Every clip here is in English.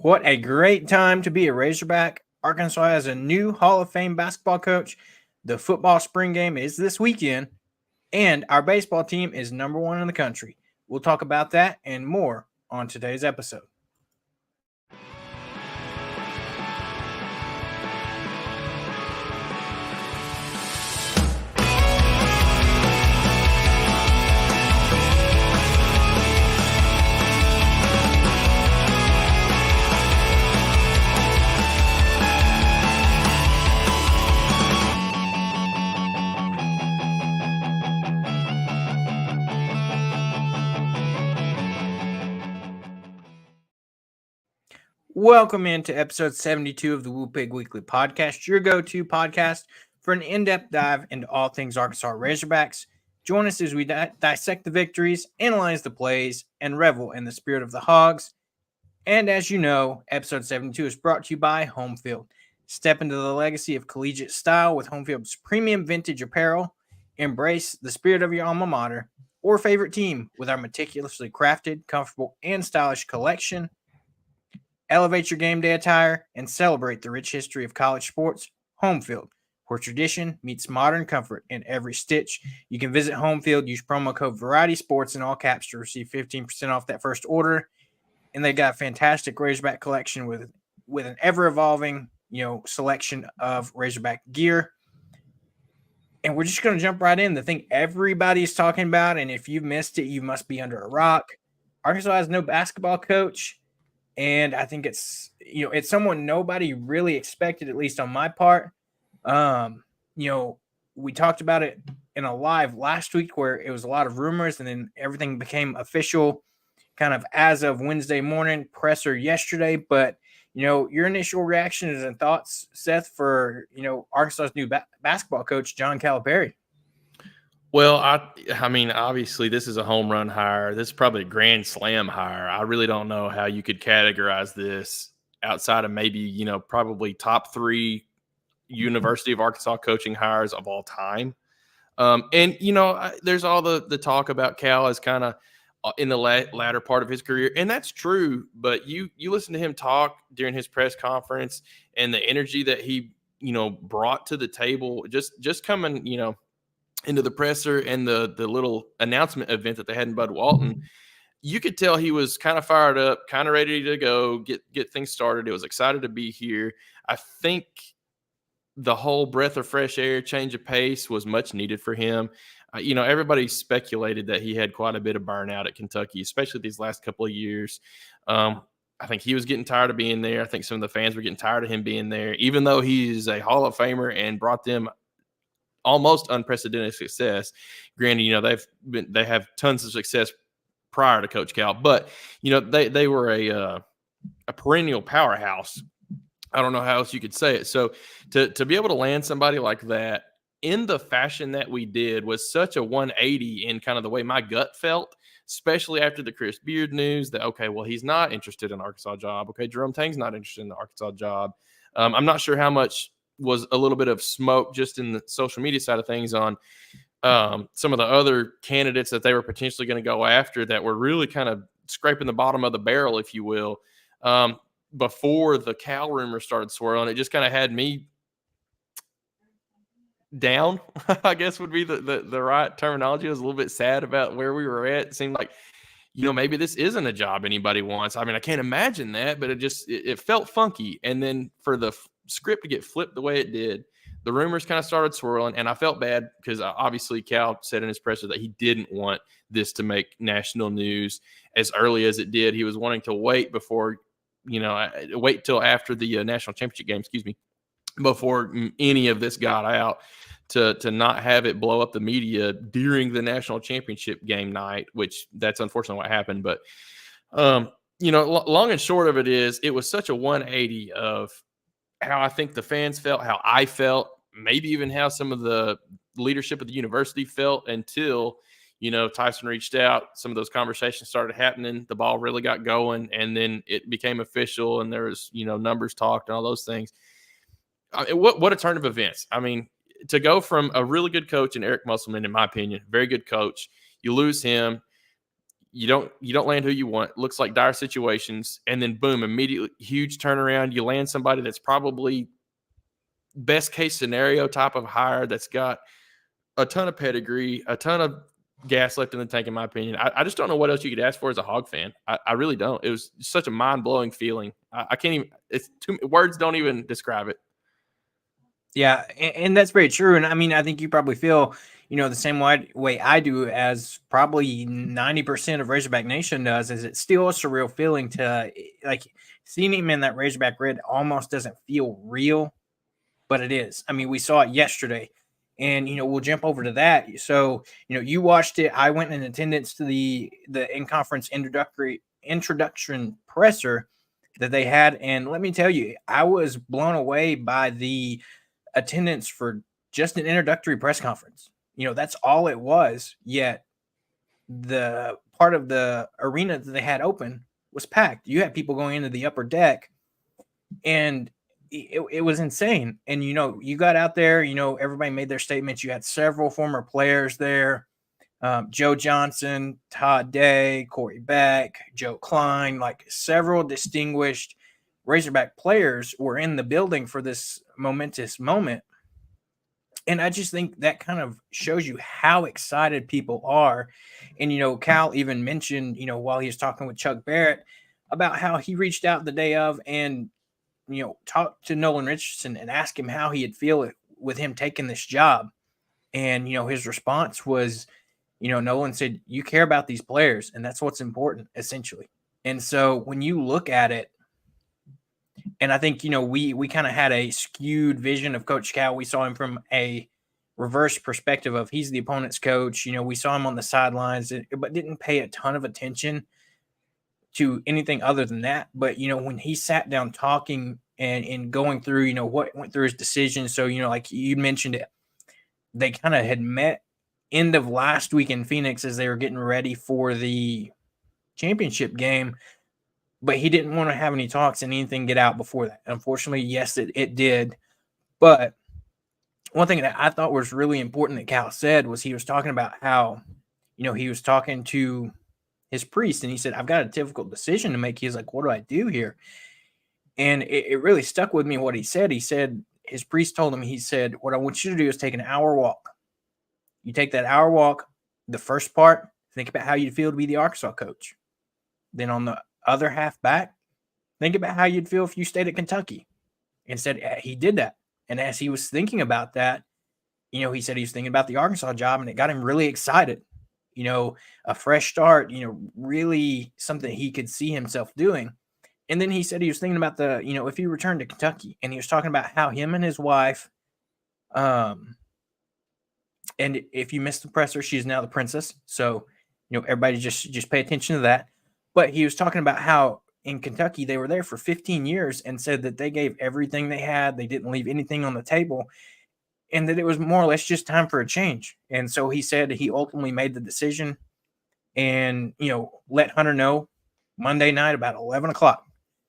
What a great time to be a Razorback. Arkansas has a new Hall of Fame basketball coach. The football spring game is this weekend, and our baseball team is number one in the country. We'll talk about that and more on today's episode. Welcome into episode 72 of the Woo Pig Weekly Podcast, your go-to podcast for an in-depth dive into all things Arkansas Razorbacks. Join us as we dissect the victories, analyze the plays, and revel in the spirit of the Hogs. And as you know, episode 72 is brought to you by Home Field. Step into the legacy of collegiate style with Home Field's premium vintage apparel. Embrace the spirit of your alma mater or favorite team with our meticulously crafted, comfortable, and stylish collection. Elevate your game day attire and celebrate the rich history of college sports. Home Field, where tradition meets modern comfort in every stitch. You can visit Home Field, use promo code Variety Sports in all caps to receive 15% off that first order. And they got a fantastic Razorback collection with an ever-evolving, selection of Razorback gear. And we're just going to jump right in. The thing everybody's talking about, and if you missed it, you must be under a rock. Arkansas has no basketball coach. And I think it's someone nobody really expected, at least on my part. We talked about it in a live last week where it was a lot of rumors and then everything became official kind of as of Wednesday morning, presser yesterday. But, your initial reactions and thoughts, Seth, for, Arkansas's new basketball coach, Coach Calipari. Well, I mean, obviously, this is a home run hire. This is probably a grand slam hire. I really don't know how you could categorize this outside of maybe, probably top three University of Arkansas coaching hires of all time. There's all the talk about Cal as kind of in the latter part of his career. And that's true. But you listen to him talk during his press conference and the energy that he, brought to the table, just coming, into the presser and the little announcement event that they had in Bud Walton, you could tell he was kind of fired up, kind of ready to go, get things started. It was excited to be here. I think the whole breath of fresh air, change of pace was much needed for him. Everybody speculated that he had quite a bit of burnout at Kentucky, especially these last couple of years. I think he was getting tired of being there. I think some of the fans were getting tired of him being there, even though he's a Hall of Famer and brought them almost unprecedented success. Granted, they have tons of success prior to Coach Cal, but they were a perennial powerhouse. I don't know how else you could say it. So to be able to land somebody like that in the fashion that we did was such a 180 in kind of the way my gut felt, especially after the Chris Beard news that, okay, well, he's not interested in the Arkansas job. Okay, Jerome Tang's not interested in the Arkansas job. I'm not sure how much was a little bit of smoke just in the social media side of things on some of the other candidates that they were potentially going to go after that were really kind of scraping the bottom of the barrel, if you will, before the Cal rumor started swirling. It just kind of had me down, I guess would be the right terminology. I was a little bit sad about where we were at. It seemed like, maybe this isn't a job anybody wants. I mean, I can't imagine that, but it felt funky. And then for the script to get flipped the way it did, the rumors kind of started swirling, and I felt bad because obviously Cal said in his presser that he didn't want this to make national news as early as it did. He was wanting to wait before, wait till after the national championship game, before any of this got out to not have it blow up the media during the national championship game night, which that's unfortunately what happened. But, long and short of it is, it was such a 180 of how I think the fans felt, how I felt, maybe even how some of the leadership of the university felt until, Tyson reached out. Some of those conversations started happening. The ball really got going, and then it became official, and there was, numbers talked and all those things. What a turn of events. I mean, to go from a really good coach in Eric Musselman, in my opinion, very good coach, you lose him. you don't land who you want. Looks like dire situations, and then boom, immediately huge turnaround. You land somebody that's probably best case scenario type of hire that's got a ton of pedigree, a ton of gas left in the tank, in my opinion. I just don't know what else you could ask for as a Hog fan. I really don't. It was such a mind-blowing feeling. I can't even – it's too – words don't even describe it. Yeah, and that's very true. And I mean, I think you probably feel, the same way I do, as probably 90% of Razorback Nation does, is it's still a surreal feeling to, like, seeing him in that Razorback red almost doesn't feel real, but it is. I mean, we saw it yesterday, and, we'll jump over to that. So, you watched it. I went in attendance to the in-conference introduction presser that they had, and let me tell you, I was blown away by the attendance for just an introductory press conference. That's all it was, yet the part of the arena that they had open was packed. You had people going into the upper deck, and it was insane. And you got out there, everybody made their statements. You had several former players there, Joe Johnson, Todd Day, Corey Beck, Joe Klein, like several distinguished Razorback players were in the building for this momentous moment. And I just think that kind of shows you how excited people are. And, Cal even mentioned, while he was talking with Chuck Barrett, about how he reached out the day of and, talked to Nolan Richardson and asked him how he'd feel with him taking this job. And, his response was, Nolan said, you care about these players, and that's what's important, essentially. And so when you look at it, and I think, we kind of had a skewed vision of Coach Cal. We saw him from a reverse perspective of he's the opponent's coach. We saw him on the sidelines, but didn't pay a ton of attention to anything other than that. But, when he sat down talking and going through, what went through his decision. So, like you mentioned it, they kind of had met end of last week in Phoenix as they were getting ready for the championship game. But he didn't want to have any talks and anything get out before that. Unfortunately, yes, it did. But one thing that I thought was really important that Cal said was he was talking about how, he was talking to his priest, and he said, I've got a difficult decision to make. He's like, what do I do here? And it really stuck with me what he said. He said his priest told him, he said, what I want you to do is take an hour walk. You take that hour walk, the first part, think about how you'd feel to be the Arkansas coach. Then on the other half back, think about how you'd feel if you stayed at Kentucky. And said he did that. And as he was thinking about that, he said he was thinking about the Arkansas job, and it got him really excited. A fresh start, really something he could see himself doing. And then he said he was thinking about if he returned to Kentucky, and he was talking about how him and his wife, and if you missed the presser, she's now the princess. So, everybody just pay attention to that. But he was talking about how in Kentucky they were there for 15 years and said that they gave everything they had. They didn't leave anything on the table, and that it was more or less just time for a change. And so he said he ultimately made the decision and, let Hunter know Monday night about 11 o'clock.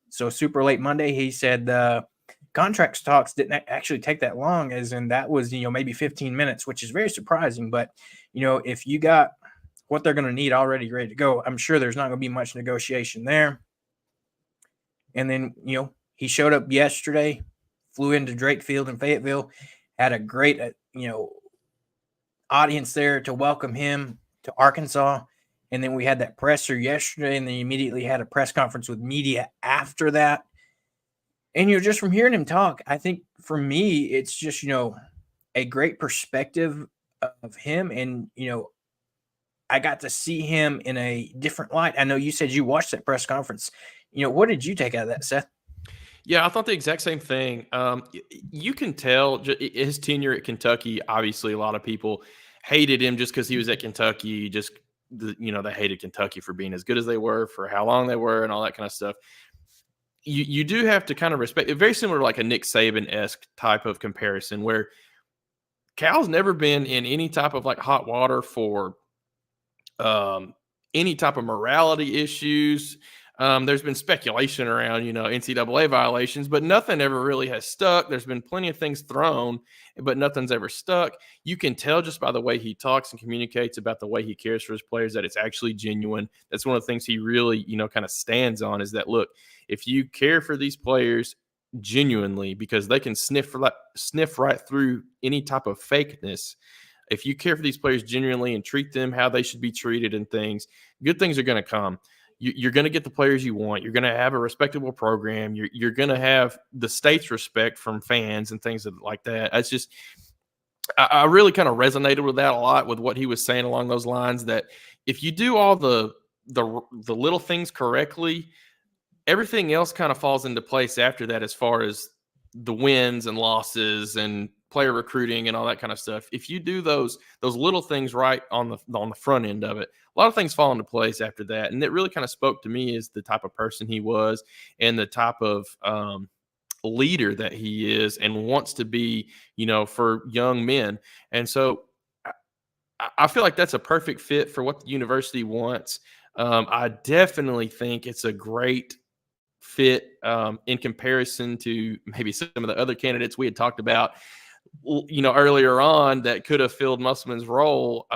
So super late Monday. He said the contract talks didn't actually take that long, as in that was, maybe 15 minutes, which is very surprising. But, if you got what they're going to need already ready to go, I'm sure there's not going to be much negotiation there. And then, he showed up yesterday, flew into Drake Field in Fayetteville, had a great, audience there to welcome him to Arkansas. And then we had that presser yesterday, and then immediately had a press conference with media after that. And, just from hearing him talk, I think for me, it's just, a great perspective of him. And, I got to see him in a different light. I know you said you watched that press conference. What did you take out of that, Seth? Yeah, I thought the exact same thing. You can tell his tenure at Kentucky, obviously a lot of people hated him just because he was at Kentucky. They hated Kentucky for being as good as they were, for how long they were, and all that kind of stuff. You do have to kind of respect it. Very similar to like a Nick Saban-esque type of comparison, where Cal's never been in any type of like hot water for any type of morality issues. There's been speculation around, NCAA violations, but nothing ever really has stuck. There's been plenty of things thrown, but nothing's ever stuck. You can tell just by the way he talks and communicates about the way he cares for his players that it's actually genuine. That's one of the things he really, kind of stands on is that, look, if you care for these players genuinely, because they can sniff right through any type of fakeness. If you care for these players genuinely and treat them how they should be treated and things, good things are going to come. You're going to get the players you want. You're going to have a respectable program. You're going to have the state's respect from fans and things like that. It's just, I really kind of resonated with that a lot with what he was saying along those lines, that if you do all the little things correctly, everything else kind of falls into place after that, as far as the wins and losses and player recruiting and all that kind of stuff. If you do those little things right on the front end of it, a lot of things fall into place after that. And it really kind of spoke to me as the type of person he was and the type of leader that he is and wants to be, for young men. And so I feel like that's a perfect fit for what the university wants. I definitely think it's a great fit in comparison to maybe some of the other candidates we had talked about, earlier on that could have filled Musselman's role.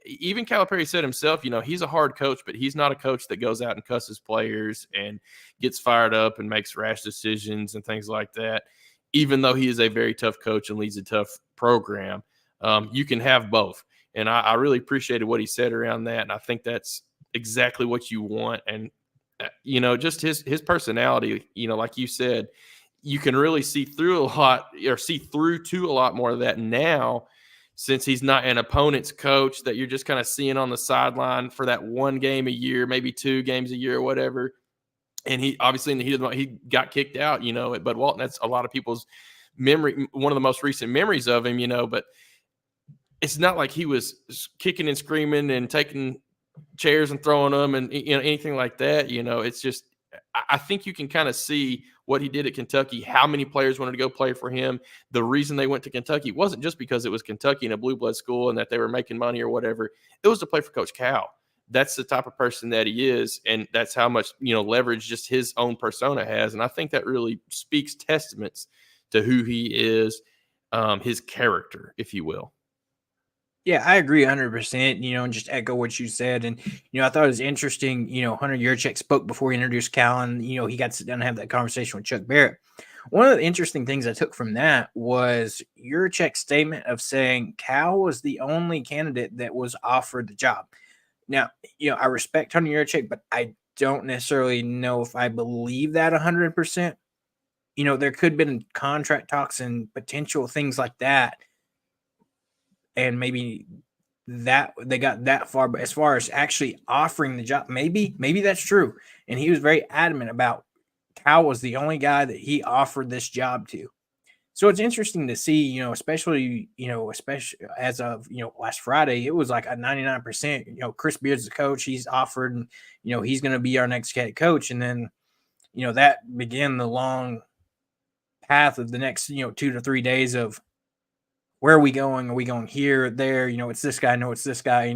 Even Calipari said himself, he's a hard coach, but he's not a coach that goes out and cusses players and gets fired up and makes rash decisions and things like that. Even though he is a very tough coach and leads a tough program, you can have both. And I really appreciated what he said around that. And I think that's exactly what you want. And, just his personality, like you said, you can really see through to a lot more of that now, since he's not an opponent's coach that you're just kind of seeing on the sideline for that one game a year, maybe 2 games a year or whatever. And he obviously he got kicked out, at Bud Walton. That's a lot of people's memory, one of the most recent memories of him, but it's not like he was kicking and screaming and taking chairs and throwing them and anything like that. It's just, I think you can kind of see what he did at Kentucky, how many players wanted to go play for him. The reason they went to Kentucky wasn't just because it was Kentucky and a blue blood school and that they were making money or whatever. It was to play for Coach Cal. That's the type of person that he is, and that's how much leverage just his own persona has. And I think that really speaks testaments to who he is, his character, if you will. Yeah, I agree 100%, and just echo what you said. And, I thought it was interesting, Hunter Yurachek spoke before he introduced Cal, and, he got to sit down and have that conversation with Chuck Barrett. One of the interesting things I took from that was Yurachek's statement of saying Cal was the only candidate that was offered the job. Now, I respect Hunter Yurachek, but I don't necessarily know if I believe that 100%. There could have been contract talks and potential things like that, and maybe that they got that far, but as far as actually offering the job, maybe that's true. And he was very adamant about Cal was the only guy that he offered this job to. So it's interesting to see, especially as of, last Friday, it was like a 99%, Chris Beard's the coach, he's offered, and, he's going to be our next head coach. And then, that began the long path of the next, 2 to 3 days of, where are we going? Are we going here, there? It's this guy. No, it's this guy.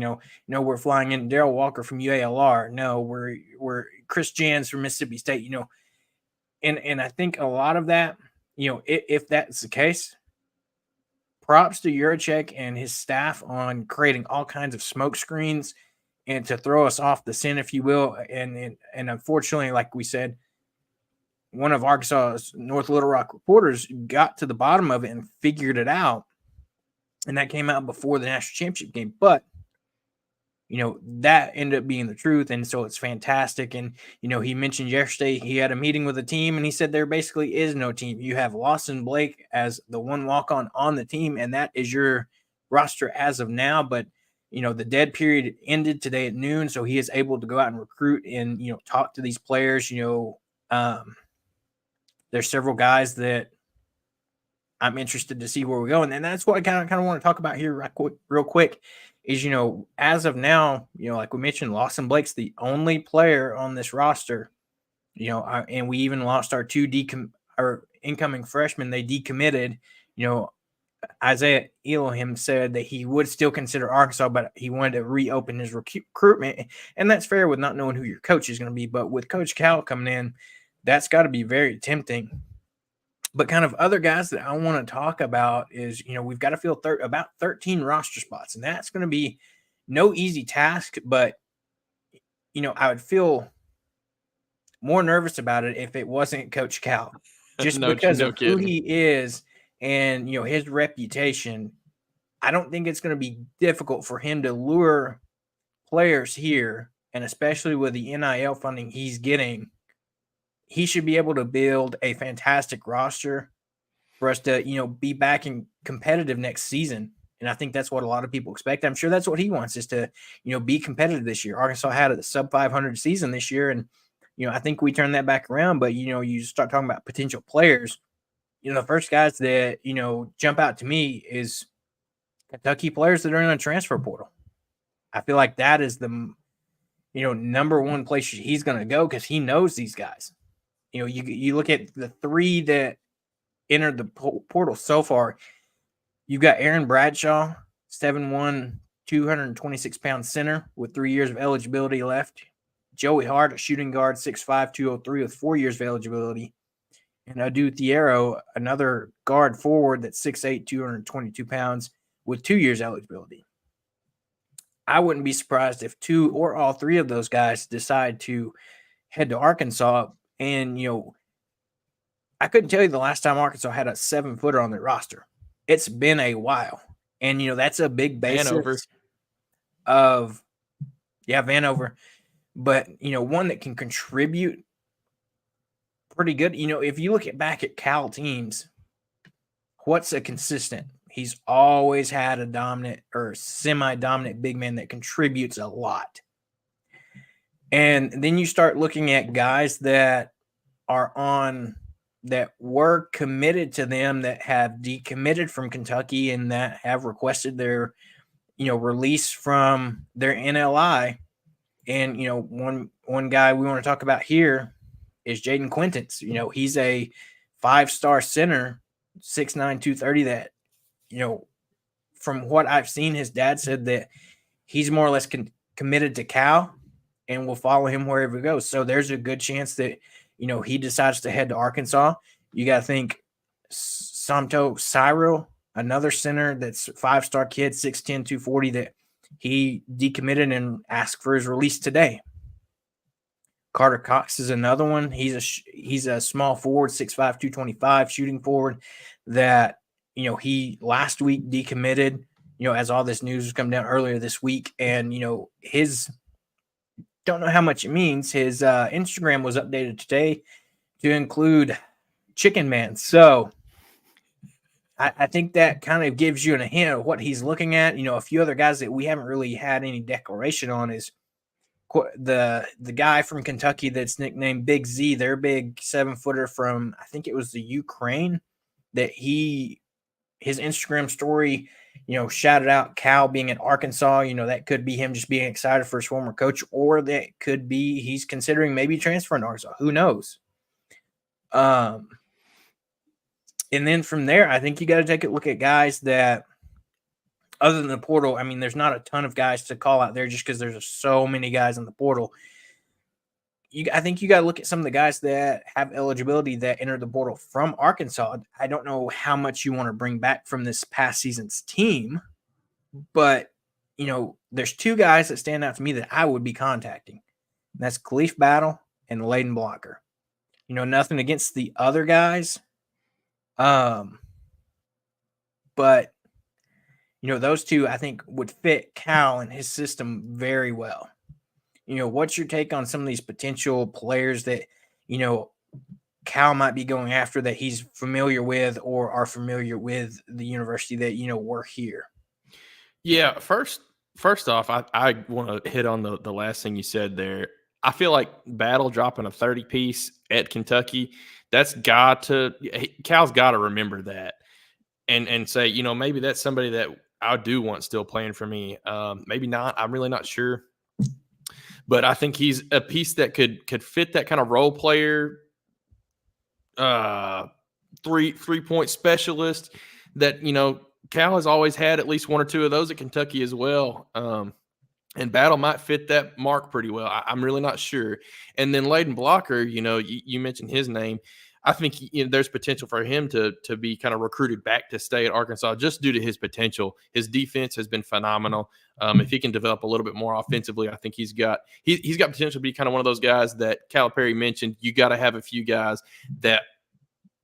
We're flying in Darrell Walker from UALR. No, we're Chris Jans from Mississippi State. And I think a lot of that, if that's the case, props to Yurachek and his staff on creating all kinds of smoke screens and to throw us off the scent, if you will. And unfortunately, like we said, one of Arkansas's North Little Rock reporters got to the bottom of it and figured it out. And that came out before the national championship game. But, that ended up being the truth. And so it's fantastic. And, he mentioned yesterday he had a meeting with a team and he said there basically is no team. You have Lawson Blake as the one walk-on on the team, and that is your roster as of now. But, the dead period ended today at noon. So he is able to go out and recruit and, talk to these players. There's several guys that I'm interested to see where we go. And that's what I kind of want to talk about here real quick is, as of now, like we mentioned, Lawson Blake's the only player on this roster, and we even lost our 2 incoming freshmen. They decommitted, Isaiah Elohim said that he would still consider Arkansas, but he wanted to reopen his recruitment. And that's fair with not knowing who your coach is going to be. But with Coach Cal coming in, that's got to be very tempting. But kind of other guys that I want to talk about is, we've got to fill about 13 roster spots. And that's going to be no easy task. But, I would feel more nervous about it if it wasn't Coach Cal. Just because of who he is and, his reputation. I don't think it's going to be difficult for him to lure players here, and especially with the NIL funding he's getting, he should be able to build a fantastic roster for us to, be back and competitive next season. And I think that's what a lot of people expect. I'm sure that's what he wants, is to, be competitive this year. Arkansas had a sub 500 season this year, and, I think we turned that back around. But, you start talking about potential players, the first guys that, jump out to me is Kentucky players that are in a transfer portal. I feel like that is the, number one place he's going to go, because he knows these guys. You look at the three that entered the portal so far. You've got Aaron Bradshaw, 7'1", 226-pound center with 3 years of eligibility left. Joey Hart, a shooting guard, 6'5", 203 with 4 years of eligibility. And Adu Thiero, another guard forward that's 6'8", 222 pounds with 2 years eligibility. I wouldn't be surprised if two or all three of those guys decide to head to Arkansas. And, I couldn't tell you the last time Arkansas had a 7-footer on their roster. It's been a while. And, that's a big basis of Vanover. But, one that can contribute pretty good. If you look back at Cal teams, what's a consistent? He's always had a dominant or semi-dominant big man that contributes a lot. And then you start looking at guys that were committed to them, that have decommitted from Kentucky and that have requested their, release from their NLI. And, one guy we want to talk about here is Jaden Quintance. He's a 5-star center, 6'9", 230, that, from what I've seen, his dad said that he's more or less committed to Cal and will follow him wherever he goes. So there's a good chance that, he decides to head to Arkansas. You got to think Samto Cyril, another center that's 5-star kid, 6'10", 240, that he decommitted and asked for his release today. Carter Cox is another one. He's a small forward, 6'5", 225, shooting forward that, he last week decommitted, as all this news was coming down earlier this week. And, don't know how much it means. His Instagram was updated today to include Chicken Man. So I think that kind of gives you a hint of what he's looking at. A few other guys that we haven't really had any declaration on is the guy from Kentucky that's nicknamed Big Z, their big 7-footer from, I think it was the Ukraine, that his Instagram story, shouted out Cal being at Arkansas. That could be him just being excited for his former coach, or that could be he's considering maybe transferring to Arkansas. Who knows? And then from there, I think you got to take a look at guys that, other than the portal, I mean, there's not a ton of guys to call out there just because there's so many guys in the portal. I think you got to look at some of the guys that have eligibility that entered the portal from Arkansas. I don't know how much you want to bring back from this past season's team, but, there's two guys that stand out to me that I would be contacting. That's Khalif Battle and Layden Blocker. Nothing against the other guys. But, those two, I think, would fit Cal and his system very well. What's your take on some of these potential players that, Cal might be going after that he's familiar with or are familiar with the university that, were here? Yeah, first off, I want to hit on the last thing you said there. I feel like Battle dropping a 30-piece at Kentucky, Cal's got to remember that and say, maybe that's somebody that I do want still playing for me. Maybe not. I'm really not sure. But I think he's a piece that could fit that kind of role player, 3-point specialist that, Cal has always had at least one or two of those at Kentucky as well. And Battle might fit that mark pretty well. I'm really not sure. And then Layden Blocker, you mentioned his name. I think there's potential for him to be kind of recruited back to stay at Arkansas just due to his potential. His defense has been phenomenal. If he can develop a little bit more offensively, I think he's got potential to be kind of one of those guys that Calipari mentioned. You got to have a few guys that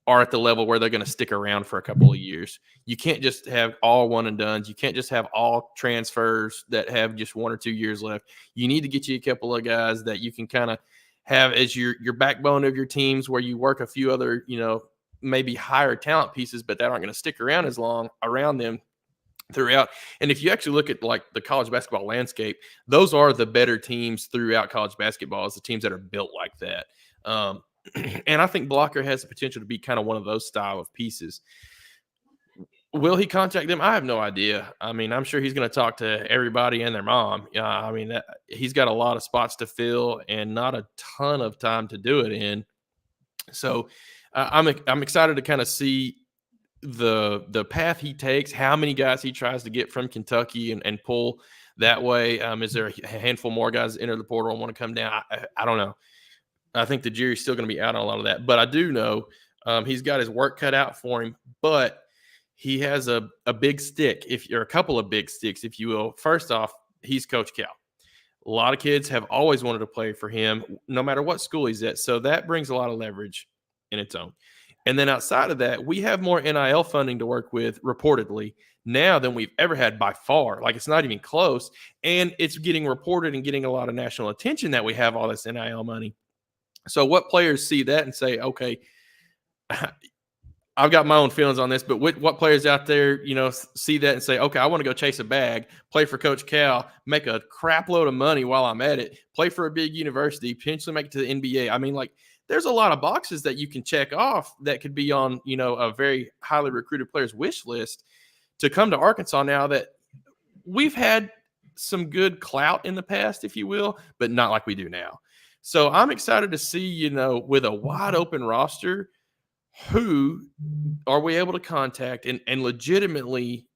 are at the level where they're going to stick around for a couple of years. You can't just have all one and dones. You can't just have all transfers that have just 1 or 2 years left. You need to get you a couple of guys that you can kind of have as your backbone of your teams, where you work a few other, maybe higher talent pieces, but that aren't going to stick around as long around them throughout. And if you actually look at like the college basketball landscape, those are the better teams throughout college basketball, is the teams that are built like that. And I think Blocker has the potential to be kind of one of those style of pieces. Will he contact them? I have no idea. I mean, I'm sure he's going to talk to everybody and their mom. He's got a lot of spots to fill and not a ton of time to do it in. So I'm excited to kind of see the path he takes, how many guys he tries to get from Kentucky and pull that way. Is there a handful more guys that enter the portal and want to come down? I don't know. I think the jury's still going to be out on a lot of that. But I do know he's got his work cut out for him. But he has a big stick, or a couple of big sticks, if you will. First off, he's Coach Cal. A lot of kids have always wanted to play for him, no matter what school he's at. So that brings a lot of leverage in its own. And then outside of that, we have more NIL funding to work with, reportedly, now than we've ever had by far. Like, it's not even close. And it's getting reported and getting a lot of national attention that we have all this NIL money. So what players see that and say, okay, I've got my own feelings on this, but what players out there, see that and say, okay, I want to go chase a bag, play for Coach Cal, make a crap load of money while I'm at it, play for a big university, potentially make it to the NBA. I mean, like, there's a lot of boxes that you can check off that could be on, a very highly recruited player's wish list to come to Arkansas now that we've had some good clout in the past, if you will, but not like we do now. So I'm excited to see, with a wide open roster, who are we able to contact and legitimately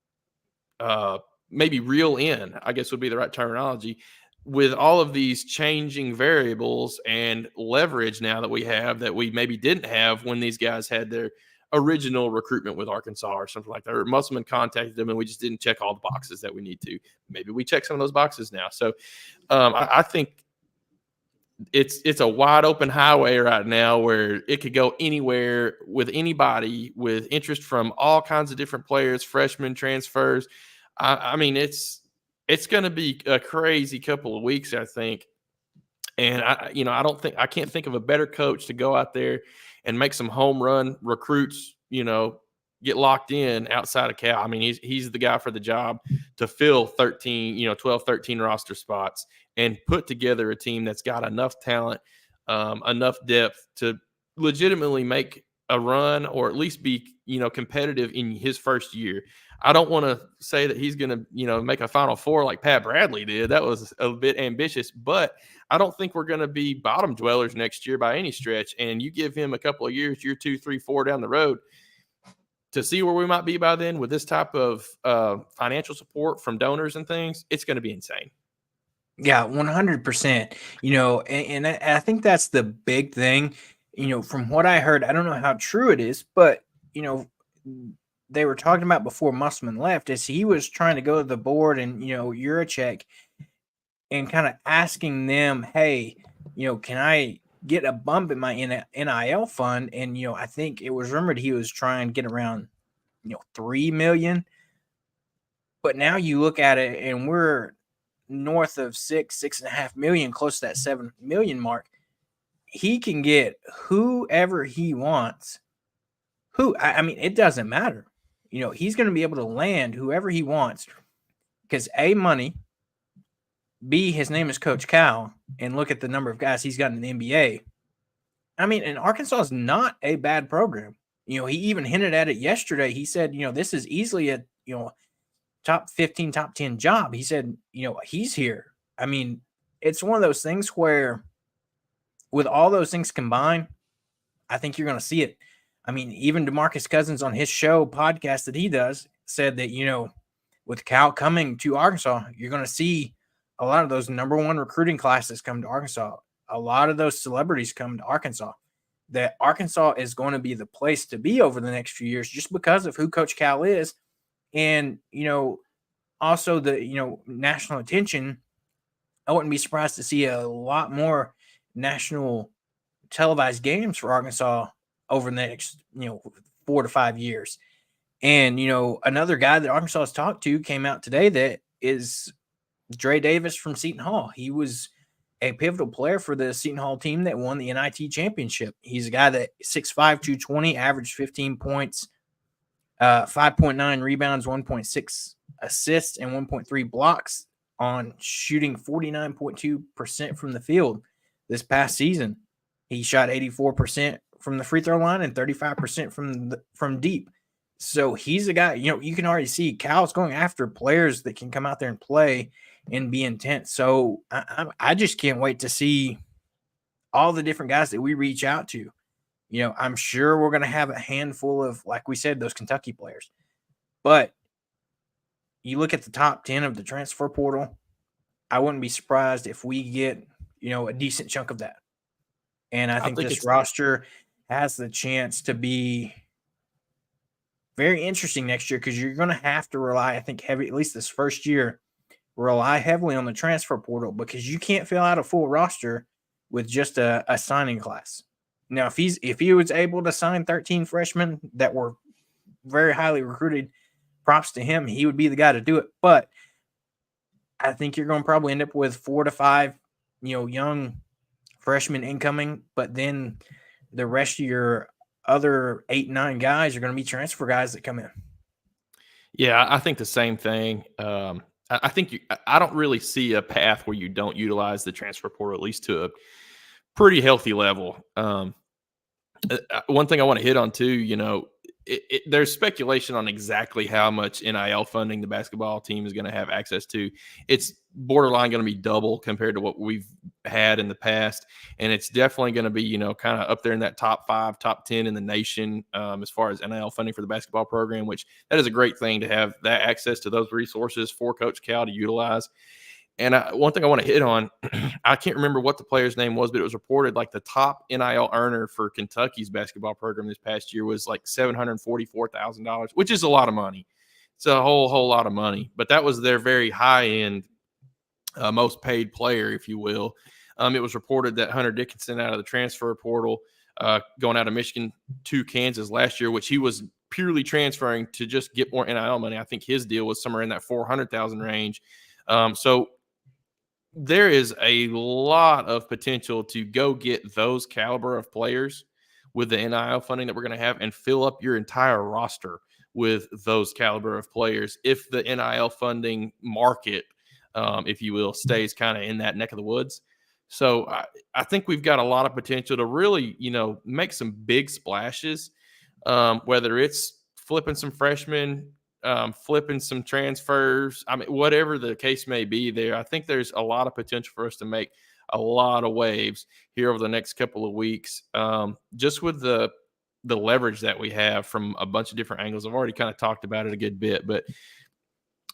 maybe reel in, I guess would be the right terminology, with all of these changing variables and leverage now that we have that we maybe didn't have when these guys had their original recruitment with Arkansas or something like that, or Musselman contacted them and we just didn't check all the boxes that we need to. Maybe we check some of those boxes now. So I think it's a wide open highway right now where it could go anywhere with anybody, with interest from all kinds of different players, freshmen, transfers. I mean, it's going to be a crazy couple of weeks, I think. And I can't think of a better coach to go out there and make some home run recruits, get locked in outside of Cal. I mean, he's the guy for the job to fill 12, 13 roster spots and put together a team that's got enough talent, enough depth to legitimately make a run, or at least be, competitive in his first year. I don't want to say that he's going to, make a Final Four like Pat Bradley did. That was a bit ambitious, but I don't think we're going to be bottom dwellers next year by any stretch. And you give him a couple of years, year 2, 3, 4 down the road, to see where we might be by then with this type of financial support from donors and things, it's going to be insane. Yeah, 100%. And I think that's the big thing. From what I heard, I don't know how true it is, but they were talking about before Musselman left, is he was trying to go to the board and Juracek and kind of asking them, hey, can I get a bump in my NIL fund? And I think it was rumored he was trying to get around $3 million. But now you look at it and we're north of 6.5 million, close to that 7 million mark. He can get whoever he wants. I mean, it doesn't matter. He's going to be able to land whoever he wants because A, money, B, his name is Coach Cal, and look at the number of guys he's got in the NBA. I mean, and Arkansas is not a bad program. He even hinted at it yesterday. He said, this is easily a, top 15, top 10 job. He said, he's here. I mean, it's one of those things where with all those things combined, I think you're going to see it. I mean, even DeMarcus Cousins on his show podcast that he does, said that, with Cal coming to Arkansas, you're going to see a lot of those number one recruiting classes come to Arkansas. A lot of those celebrities come to Arkansas. That Arkansas is going to be the place to be over the next few years just because of who Coach Cal is. And, also the, national attention. I wouldn't be surprised to see a lot more national televised games for Arkansas over the next, 4 to 5 years. And, another guy that Arkansas has talked to came out today that is Dre Davis from Seton Hall. He was a pivotal player for the Seton Hall team that won the NIT championship. He's a guy that 6'5", 220, averaged 15 points, 5.9 rebounds, 1.6 assists, and 1.3 blocks on shooting 49.2% from the field this past season. He shot 84% from the free throw line and 35% from deep. So he's a guy, you can already see Cal's going after players that can come out there and play and be intense. So I just can't wait to see all the different guys that we reach out to. I'm sure we're going to have a handful of, like we said, those Kentucky players. But you look at the top 10 of the transfer portal, I wouldn't be surprised if we get, a decent chunk of that. And I think this roster has the chance to be very interesting next year because you're going to have to rely, I think, heavy, at least this first year, rely heavily on the transfer portal because you can't fill out a full roster with just a signing class. Now, if he was able to sign 13 freshmen that were very highly recruited, props to him. He would be the guy to do it. But I think you're going to probably end up with 4 to 5, young freshmen incoming. But then the rest of your other 8, 9 guys are going to be transfer guys that come in. Yeah, I think the same thing. I think I don't really see a path where you don't utilize the transfer portal, at least to a pretty healthy level. One thing I want to hit on too, there's speculation on exactly how much NIL funding the basketball team is going to have access to. It's borderline going to be double compared to what we've had in the past. And it's definitely going to be, kind of up there in that top 5, top 10 in the nation as far as NIL funding for the basketball program, which that is a great thing to have that access to those resources for Coach Cal to utilize. And one thing I want to hit on, I can't remember what the player's name was, but it was reported like the top NIL earner for Kentucky's basketball program this past year was like $744,000, which is a lot of money. It's a whole lot of money. But that was their very high-end, most paid player, if you will. It was reported that Hunter Dickinson out of the transfer portal, going out of Michigan to Kansas last year, which he was purely transferring to just get more NIL money. I think his deal was somewhere in that $400,000 range. So there is a lot of potential to go get those caliber of players with the NIL funding that we're going to have and fill up your entire roster with those caliber of players if the NIL funding market, if you will, stays kind of in that neck of the woods. So I think we've got a lot of potential to really, make some big splashes, whether it's flipping some freshmen, flipping some transfers. I mean, whatever the case may be there, I think there's a lot of potential for us to make a lot of waves here over the next couple of weeks, just with the leverage that we have from a bunch of different angles. I've already kind of talked about it a good bit, but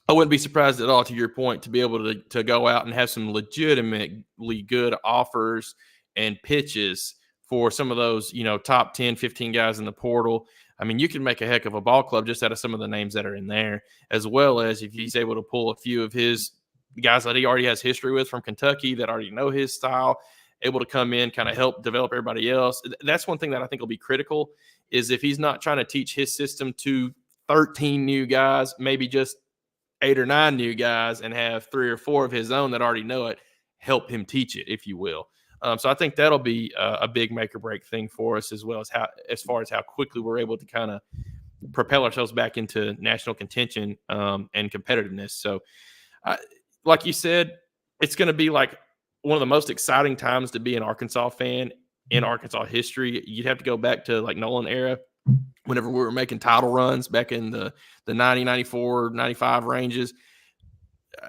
I wouldn't be surprised at all, to your point, to be able to go out and have some legitimately good offers and pitches for some of those, top 10, 15 guys in the portal. I mean, you can make a heck of a ball club just out of some of the names that are in there, as well as if he's able to pull a few of his guys that he already has history with from Kentucky that already know his style, able to come in, kind of help develop everybody else. That's one thing that I think will be critical, is if he's not trying to teach his system to 13 new guys, maybe just 8 or 9 new guys, and have 3 or 4 of his own that already know it, help him teach it, if you will. So I think that'll be a big make or break thing for us, as well as far as how quickly we're able to kind of propel ourselves back into national contention and competitiveness. So like you said, it's going to be like one of the most exciting times to be an Arkansas fan in Arkansas history. You'd have to go back to like Nolan era, whenever we were making title runs back in the 90, 94, 95 ranges.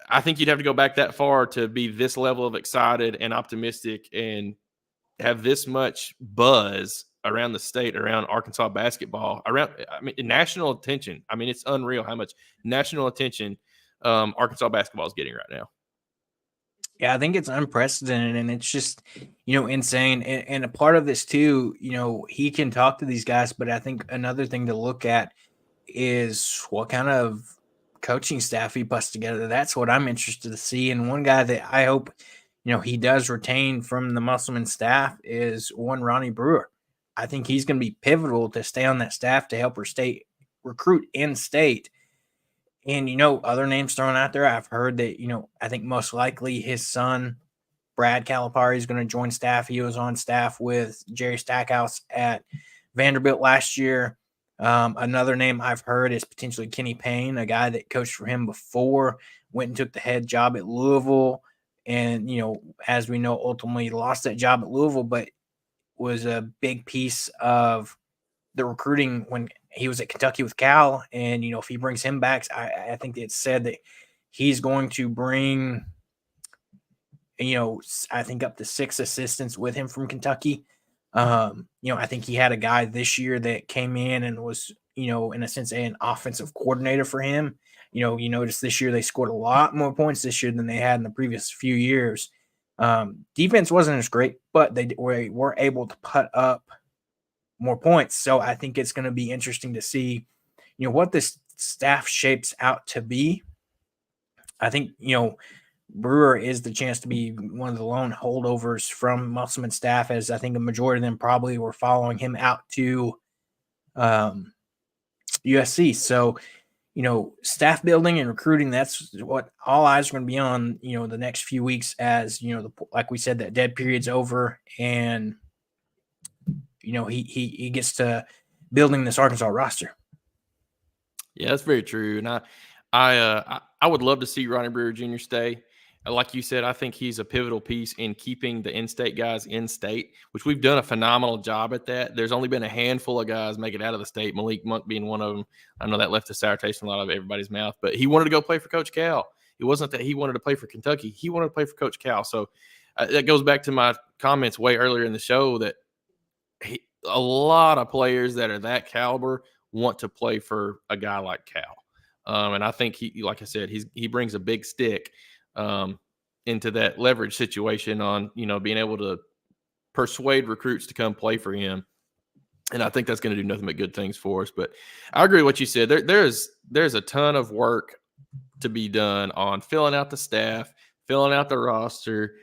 I think you'd have to go back that far to be this level of excited and optimistic and have this much buzz around the state, around Arkansas basketball, national attention. I mean, it's unreal how much national attention Arkansas basketball is getting right now. Yeah, I think it's unprecedented, and it's just, insane. And a part of this too, he can talk to these guys, but I think another thing to look at is what kind of coaching staff he puts together. That's what I'm interested to see. And one guy that I hope, he does retain from the Musselman staff is one Ronnie Brewer. I think he's going to be pivotal to stay on that staff to help recruit in state. And, other names thrown out there, I've heard that, I think most likely his son, Brad Calipari, is going to join staff. He was on staff with Jerry Stackhouse at Vanderbilt last year. Another name I've heard is potentially Kenny Payne, a guy that coached for him before, went and took the head job at Louisville. And, as we know, ultimately lost that job at Louisville, but was a big piece of the recruiting when he was at Kentucky with Cal. And, if he brings him back, I think it's said that he's going to bring, I think up to 6 assistants with him from Kentucky. I think he had a guy this year that came in and was, in a sense, an offensive coordinator for him. You notice this year they scored a lot more points this year than they had in the previous few years. Defense wasn't as great, but they were able to put up more points. So I think it's going to be interesting to see, what this staff shapes out to be. I think, Brewer is the chance to be one of the lone holdovers from Musselman staff, as I think a majority of them probably were following him out to USC. So, staff building and recruiting, that's what all eyes are going to be on, the next few weeks as, like we said, that dead period's over and, he gets to building this Arkansas roster. Yeah, that's very true. And I would love to see Ronnie Brewer Jr. stay. Like you said, I think he's a pivotal piece in keeping the in-state guys in-state, which we've done a phenomenal job at that. There's only been a handful of guys make it out of the state, Malik Monk being one of them. I know that left a sour taste in a lot of everybody's mouth, but he wanted to go play for Coach Cal. It wasn't that he wanted to play for Kentucky. He wanted to play for Coach Cal. So that goes back to my comments way earlier in the show that a lot of players that are that caliber want to play for a guy like Cal. And I think like I said, he brings a big stick into that leverage situation on, being able to persuade recruits to come play for him. And I think that's going to do nothing but good things for us. But I agree with what you said. There's a ton of work to be done on filling out the staff, filling out the roster,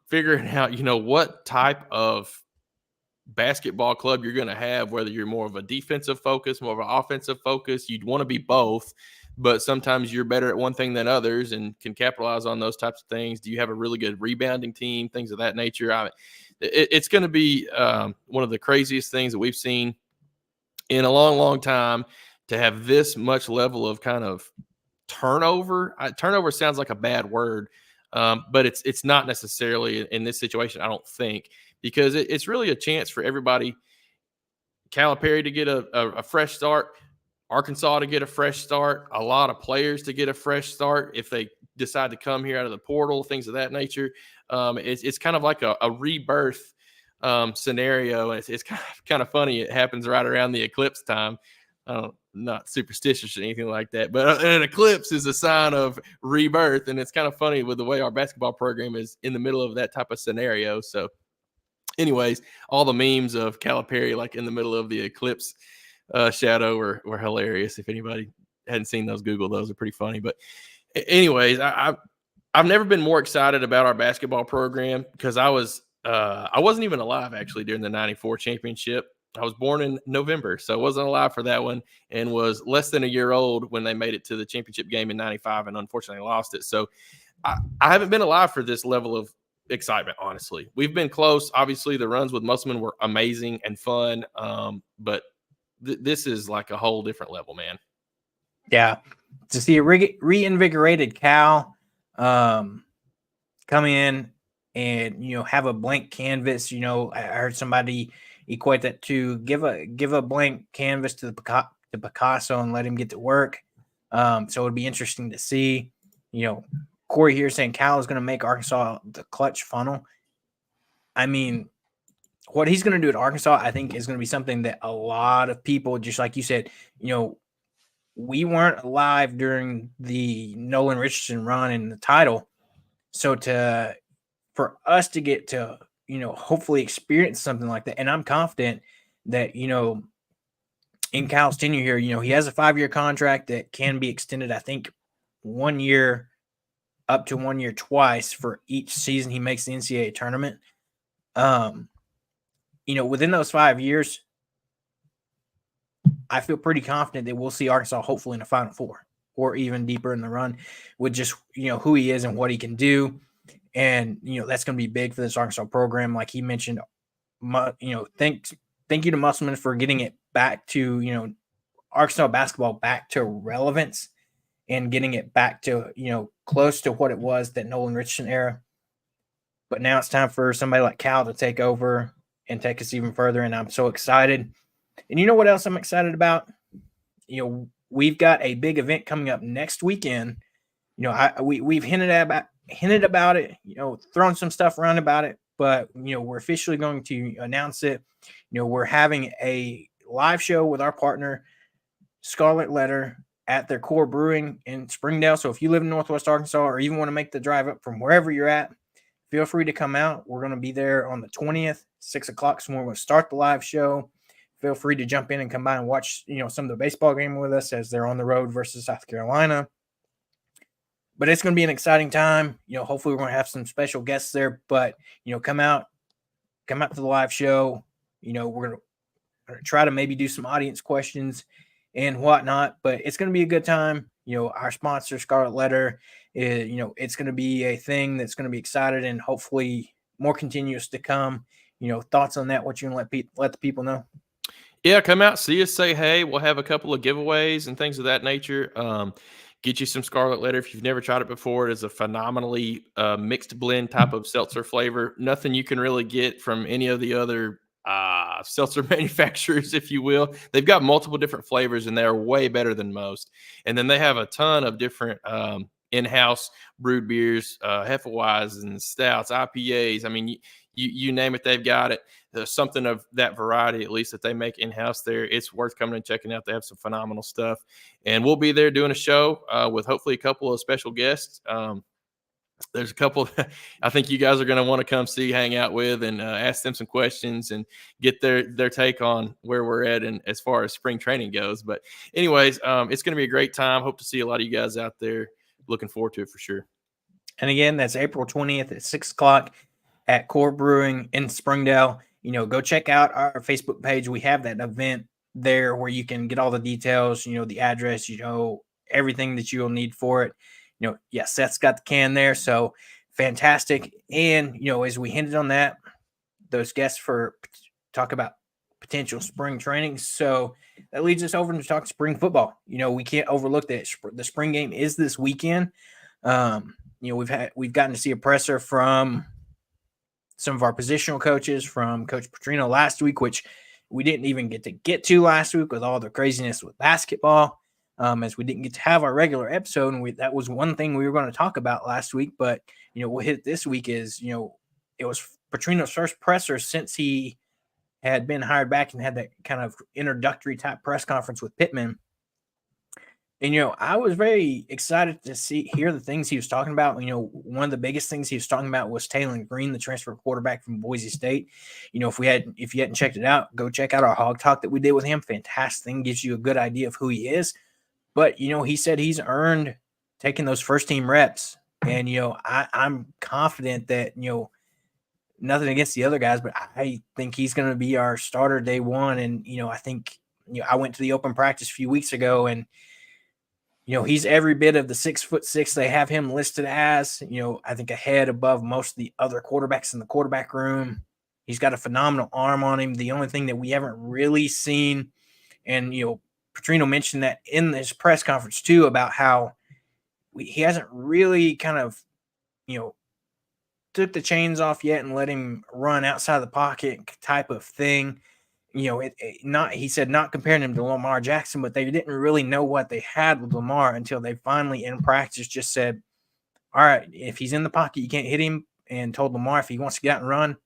figuring out, what type of basketball club you're going to have, whether you're more of a defensive focus, more of an offensive focus. You'd want to be both, but sometimes you're better at one thing than others and can capitalize on those types of things. Do you have a really good rebounding team, things of that nature? It's going to be one of the craziest things that we've seen in a long, long time to have this much level of kind of turnover. Turnover sounds like a bad word, but it's not necessarily in this situation, I don't think, because it's really a chance for everybody. Calipari to get a fresh start, Arkansas to get a fresh start, a lot of players to get a fresh start if they decide to come here out of the portal, things of that nature. It's kind of like a rebirth scenario. And it's kind of funny. It happens right around the eclipse time. Not superstitious or anything like that, but an eclipse is a sign of rebirth. And it's kind of funny with the way our basketball program is in the middle of that type of scenario. So anyways, all the memes of Calipari like in the middle of the eclipse shadow were hilarious. If anybody hadn't seen those, Google those. Are pretty funny. But anyways, I've never been more excited about our basketball program because I wasn't even alive actually during the '94 championship. I was born in November, so I wasn't alive for that one and was less than a year old when they made it to the championship game in '95 and unfortunately lost it. So I haven't been alive for this level of excitement, honestly. We've been close. Obviously, the runs with Musselman were amazing and fun, but this is like a whole different level, man. Yeah. To see a reinvigorated Cal come in and, have a blank canvas. I heard somebody equate that to give a blank canvas to Picasso and let him get to work. So it'd be interesting to see, Corey here saying Cal is going to make Arkansas the clutch funnel. I mean, what he's going to do at Arkansas, I think, is going to be something that a lot of people, just like you said, we weren't alive during the Nolan Richardson run and the title. So for us to get to, hopefully experience something like that. And I'm confident that, in Cal's tenure here, he has a 5-year contract that can be extended, I think, 1 year up to 1 year twice for each season he makes the NCAA tournament. Within those 5 years, I feel pretty confident that we'll see Arkansas hopefully in the Final Four or even deeper in the run with just, who he is and what he can do. And, that's going to be big for this Arkansas program. Like he mentioned, thank you to Musselman for getting it back to, Arkansas basketball back to relevance and getting it back to, close to what it was that Nolan Richardson era. But now it's time for somebody like Cal to take over and take us even further. And I'm so excited. And you know what else I'm excited about? We've got a big event coming up next weekend. We've hinted about it, thrown some stuff around about it, but, we're officially going to announce it. We're having a live show with our partner, Scarlet Letter, at their Core Brewing in Springdale. So if you live in Northwest Arkansas or even want to make the drive up from wherever you're at, feel free to come out. We're going to be there on the 20th, 6 o'clock. So we're going to start the live show. Feel free to jump in and come by and watch, some of the baseball game with us as they're on the road versus South Carolina. But it's going to be an exciting time. Hopefully we're going to have some special guests there. But, come out to the live show. We're going to try to maybe do some audience questions and whatnot. But it's going to be a good time. Our sponsor, Scarlet Letter, it's going to be a thing that's going to be excited and hopefully more continuous to come. Thoughts on that? What you going to let the people know? Yeah, come out, see us, say hey. We'll have a couple of giveaways and things of that nature. Get you some Scarlet Letter if you've never tried it before. It is a phenomenally mixed blend type of seltzer flavor. Nothing you can really get from any of the other seltzer manufacturers, if you will. They've got multiple different flavors, and they're way better than most. And then they have a ton of different in-house brewed beers, Hefeweizen, stouts, IPAs. I mean, you name it, they've got it. There's something of that variety, at least, that they make in-house there. It's worth coming and checking out. They have some phenomenal stuff. And we'll be there doing a show with hopefully a couple of special guests. There's a couple I think you guys are going to want to come see, hang out with, and ask them some questions and get their take on where we're at and as far as spring training goes. But anyways, it's going to be a great time. Hope to see a lot of you guys out there. Looking forward to it for sure. And again, that's April 20th at 6 o'clock at Core Brewing in Springdale. Go check out our Facebook page. We have that event there where you can get all the details, the address, everything that you'll need for it. Seth's got the can there. So fantastic. And, as we hinted on that, those guests for talk about potential spring training. So that leads us over to talk spring football. We can't overlook that the spring game is this weekend. We've gotten to see a presser from some of our positional coaches, from Coach Petrino last week, which we didn't even get to last week with all the craziness with basketball, as we didn't get to have our regular episode. And that was one thing we were going to talk about last week. But, we'll hit this week is, it was Petrino's first presser since he had been hired back and had that kind of introductory type press conference with Pittman. And, I was very excited to hear the things he was talking about. One of the biggest things he was talking about was Taylor Green, the transfer quarterback from Boise State. If you hadn't checked it out, go check out our Hog Talk that we did with him. Fantastic thing, gives you a good idea of who he is. But, he said he's earned taking those first team reps. And, I'm confident that, nothing against the other guys, but I think he's going to be our starter day one. And, I think, I went to the open practice a few weeks ago, and, he's every bit of the 6'6" they have him listed as, I think a head above most of the other quarterbacks in the quarterback room. He's got a phenomenal arm on him. The only thing that we haven't really seen, and, Petrino mentioned that in this press conference too, about how he hasn't really kind of, took the chains off yet and let him run outside the pocket type of thing. He said not comparing him to Lamar Jackson, but they didn't really know what they had with Lamar until they finally in practice just said, all right, if he's in the pocket, you can't hit him, and told Lamar if he wants to get out and run,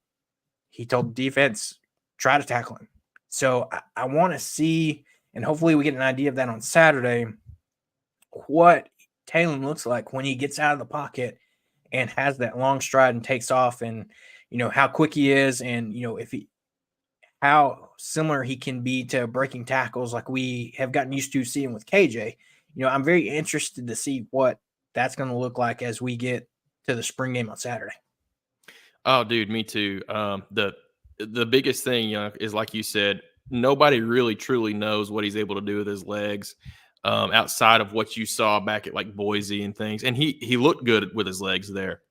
he told the defense, try to tackle him. So I want to see, and hopefully we get an idea of that on Saturday, what Taylor looks like when he gets out of the pocket and has that long stride and takes off, and how quick he is, and how similar he can be to breaking tackles like we have gotten used to seeing with KJ. I'm very interested to see what that's going to look like as we get to the spring game on Saturday. Oh, dude, me too. The biggest thing, is like you said, nobody really truly knows what he's able to do with his legs, outside of what you saw back at like Boise and things. And he looked good with his legs there.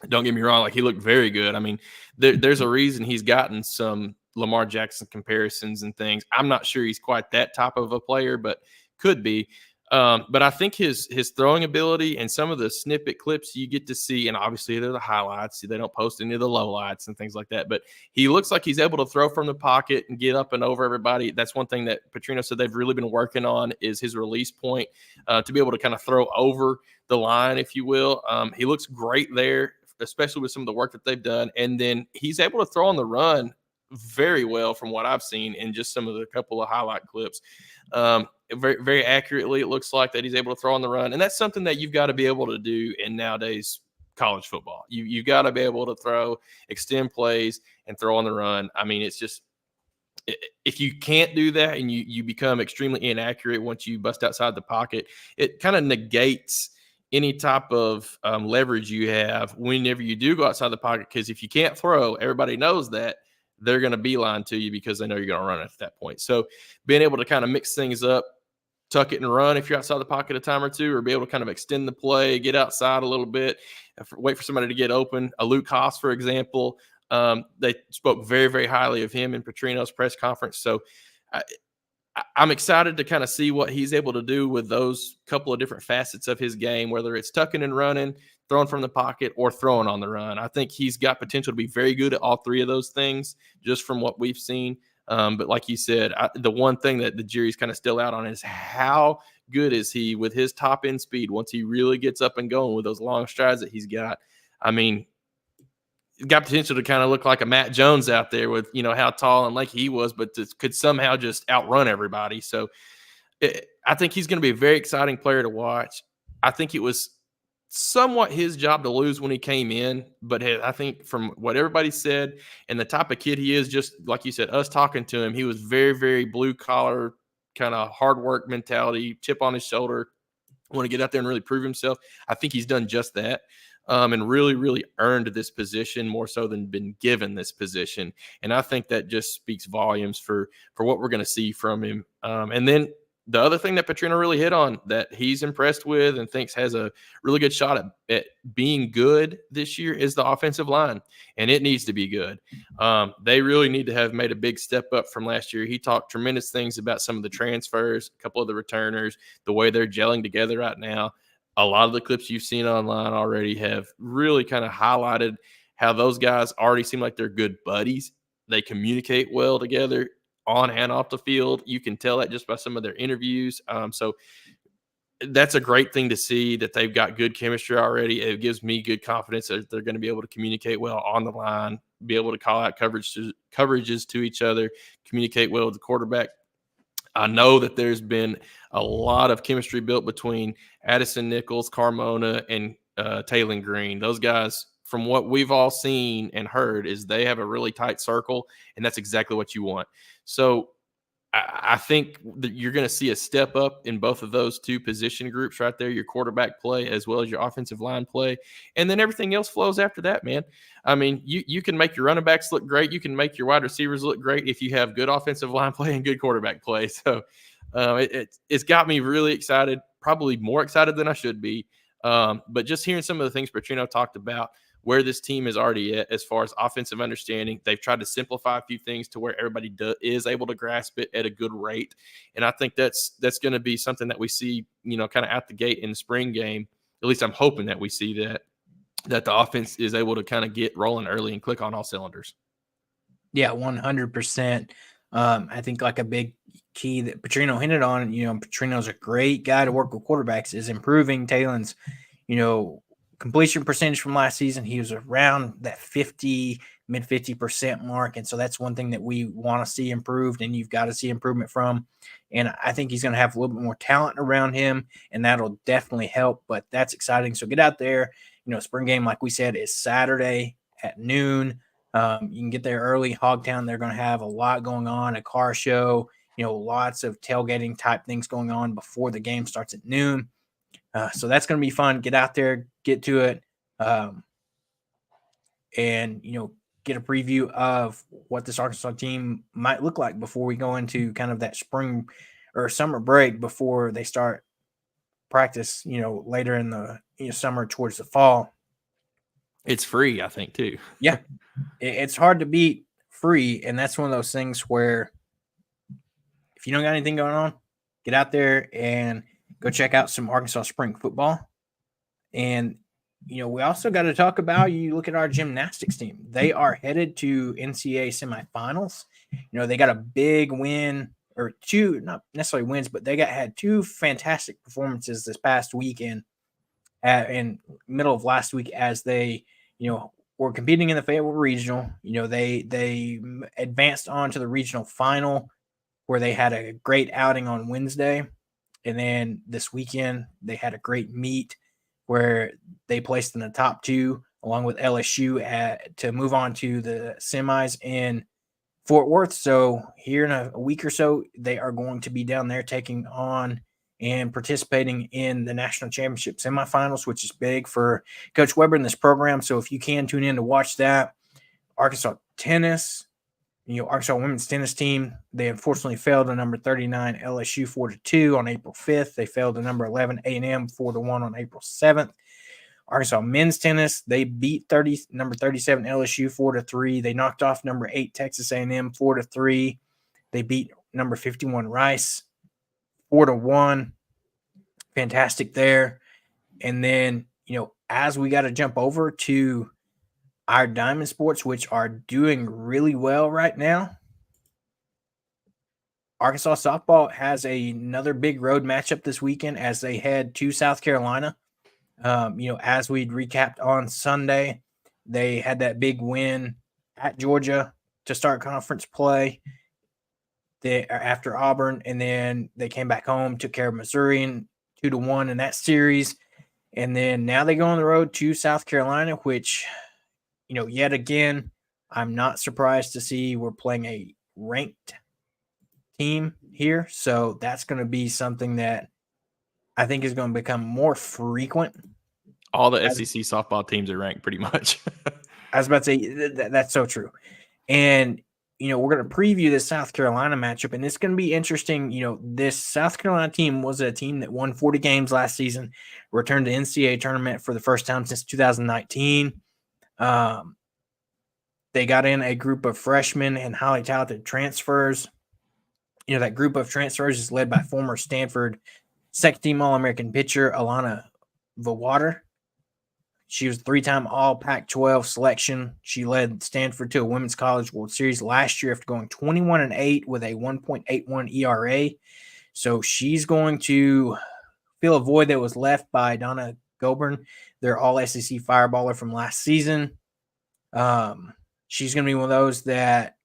Don't get me wrong, like he looked very good. I mean, there's a reason he's gotten some Lamar Jackson comparisons and things. I'm not sure he's quite that type of a player, but could be. But I think his throwing ability and some of the snippet clips you get to see, and obviously they're the highlights. They don't post any of the lowlights and things like that. But he looks like he's able to throw from the pocket and get up and over everybody. That's one thing that Petrino said they've really been working on is his release point, to be able to kind of throw over the line, if you will. He looks great there, especially with some of the work that they've done. And then he's able to throw on the run very well from what I've seen in just some of the couple of highlight clips. Very, very accurately, it looks like that he's able to throw on the run. And that's something that you've got to be able to do in nowadays college football. You've got to be able to throw, extend plays, and throw on the run. I mean, it's just, if you can't do that and you become extremely inaccurate once you bust outside the pocket, it kind of negates any type of leverage you have whenever you do go outside the pocket. Because if you can't throw, everybody knows that they're going to beeline to you because they know you're going to run at that point. So being able to kind of mix things up, tuck it and run if you're outside the pocket a time or two, or be able to kind of extend the play, get outside a little bit, wait for somebody to get open. Luke Haas, for example, they spoke very, very highly of him in Petrino's press conference. So I'm excited to kind of see what he's able to do with those couple of different facets of his game, whether it's tucking and running, throwing from the pocket, or throwing on the run. I think he's got potential to be very good at all three of those things just from what we've seen. But like you said, the one thing that the jury's kind of still out on is how good is he with his top end speed once he really gets up and going with those long strides that he's got. I mean, he's got potential to kind of look like a Matt Jones out there with, how tall and lanky he was, but could somehow just outrun everybody. So I think he's going to be a very exciting player to watch. I think it was somewhat his job to lose when he came in, but I think from what everybody said and the type of kid he is, just like you said, us talking to him, he was very, very blue collar, kind of hard work mentality, chip on his shoulder, want to get out there and really prove himself. I think he's done just that, and really, really earned this position more so than been given this position. And I think that just speaks volumes for what we're going to see from him. And then the other thing that Petrino really hit on that he's impressed with and thinks has a really good shot at being good this year is the offensive line, and it needs to be good. They really need to have made a big step up from last year. He talked tremendous things about some of the transfers, a couple of the returners, the way they're gelling together right now. A lot of the clips you've seen online already have really kind of highlighted how those guys already seem like they're good buddies. They communicate well together on and off the field. You can tell that just by some of their interviews. So that's a great thing to see that they've got good chemistry already. It gives me good confidence that they're going to be able to communicate well on the line, be able to call out coverages to each other, communicate well with the quarterback. I know that there's been a lot of chemistry built between Addison Nichols, Carmona, and Taylon Green. Those guys, from what we've all seen and heard, is they have a really tight circle, and that's exactly what you want. So I think that you're going to see a step up in both of those two position groups right there, your quarterback play as well as your offensive line play. And then everything else flows after that, man. I mean, you can make your running backs look great. You can make your wide receivers look great if you have good offensive line play and good quarterback play. So it's got me really excited, probably more excited than I should be. But just hearing some of the things Petrino talked about, where this team is already at as far as offensive understanding. They've tried to simplify a few things to where everybody is able to grasp it at a good rate. And I think that's going to be something that we see, kind of out the gate in the spring game. At least I'm hoping that we see that the offense is able to kind of get rolling early and click on all cylinders. Yeah, 100%. I think like a big key that Petrino hinted on, Petrino's a great guy to work with quarterbacks, is improving Taylon's, completion percentage from last season, he was around that mid 50% mark. And so that's one thing that we want to see improved, and you've got to see improvement from. And I think he's going to have a little bit more talent around him, and that'll definitely help. But that's exciting. So get out there. Spring game, like we said, is Saturday at noon. You can get there early. Hogtown, they're going to have a lot going on, a car show, lots of tailgating type things going on before the game starts at noon. So that's going to be fun. Get out there, get to it, and, get a preview of what this Arkansas team might look like before we go into kind of that spring or summer break before they start practice, later in the summer towards the fall. It's free, I think, too. Yeah. It's hard to beat free, and that's one of those things where if you don't got anything going on, get out there and go check out some Arkansas spring football. And, we also got to talk about, you look at our gymnastics team. They are headed to NCAA semifinals. They got a big win, or two, not necessarily wins, but they had two fantastic performances this past weekend in middle of last week as they, were competing in the Fayetteville Regional. They advanced on to the regional final where they had a great outing on Wednesday. And then this weekend, they had a great meet where they placed in the top two along with LSU to move on to the semis in Fort Worth. So here in a week or so, they are going to be down there taking on and participating in the national championship semifinals, which is big for Coach Weber in this program. So if you can tune in to watch that, Arkansas tennis, Arkansas women's tennis team, they unfortunately failed to number 39 LSU 4-2 on April 5th. They failed to number 11 A&M 4-1 on April 7th. Arkansas men's tennis, they beat number 37 LSU 4-3. They knocked off number 8 Texas A&M 4-3. They beat number 51 Rice 4-1. Fantastic there. And then, as we got to jump over to our Diamond Sports, which are doing really well right now, Arkansas softball has another big road matchup this weekend as they head to South Carolina. As we'd recapped on Sunday, they had that big win at Georgia to start conference play after Auburn, and then they came back home, took care of Missouri and 2-1 in that series. And then now they go on the road to South Carolina, which, yet again, I'm not surprised to see we're playing a ranked team here. So that's going to be something that I think is going to become more frequent. All the SEC softball teams are ranked pretty much. I was about to say that's so true. And, we're going to preview this South Carolina matchup, and it's going to be interesting. This South Carolina team was a team that won 40 games last season, returned to NCAA tournament for the first time since 2019. They got in a group of freshmen and highly talented transfers. That group of transfers is led by former Stanford second-team All-American pitcher Alana Vawater. She was a 3-time All-Pac-12 selection. She led Stanford to a Women's College World Series last year after going 21-8 with a 1.81 ERA. So she's going to fill a void that was left by Donna Goburn, their All-SEC fireballer from last season. She's going to be one of those that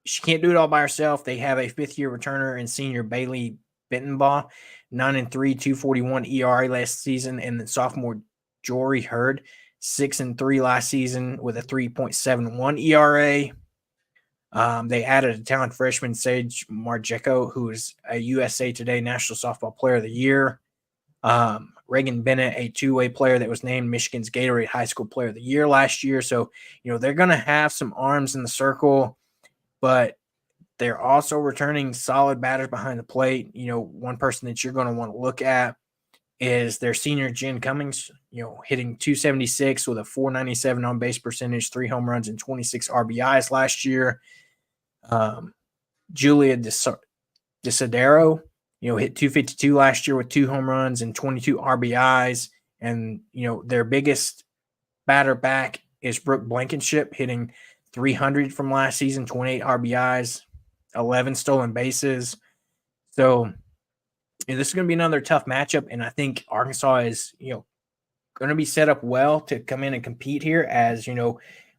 she can't do it all by herself. They have a fifth-year returner and senior Bailey Bentonbaugh, 9-3, 2.41 ERA last season, and then sophomore Jory Hurd, 6-3 last season with a 3.71 ERA. They added a talented freshman, Sage Marjeko, who is a USA Today National Softball Player of the Year. Reagan Bennett, a two-way player that was named Michigan's Gatorade High School Player of the Year last year. So, they're going to have some arms in the circle, but they're also returning solid batters behind the plate. One person that you're going to want to look at is their senior Jen Cummings, hitting 276 with a 497 on base percentage, 3 home runs and 26 RBIs last year. Julia Desidero, hit 252 last year with 2 home runs and 22 RBIs. And, their biggest batter back is Brooke Blankenship, hitting 300 from last season, 28 RBIs, 11 stolen bases. So this is going to be another tough matchup, and I think Arkansas is, going to be set up well to come in and compete here. As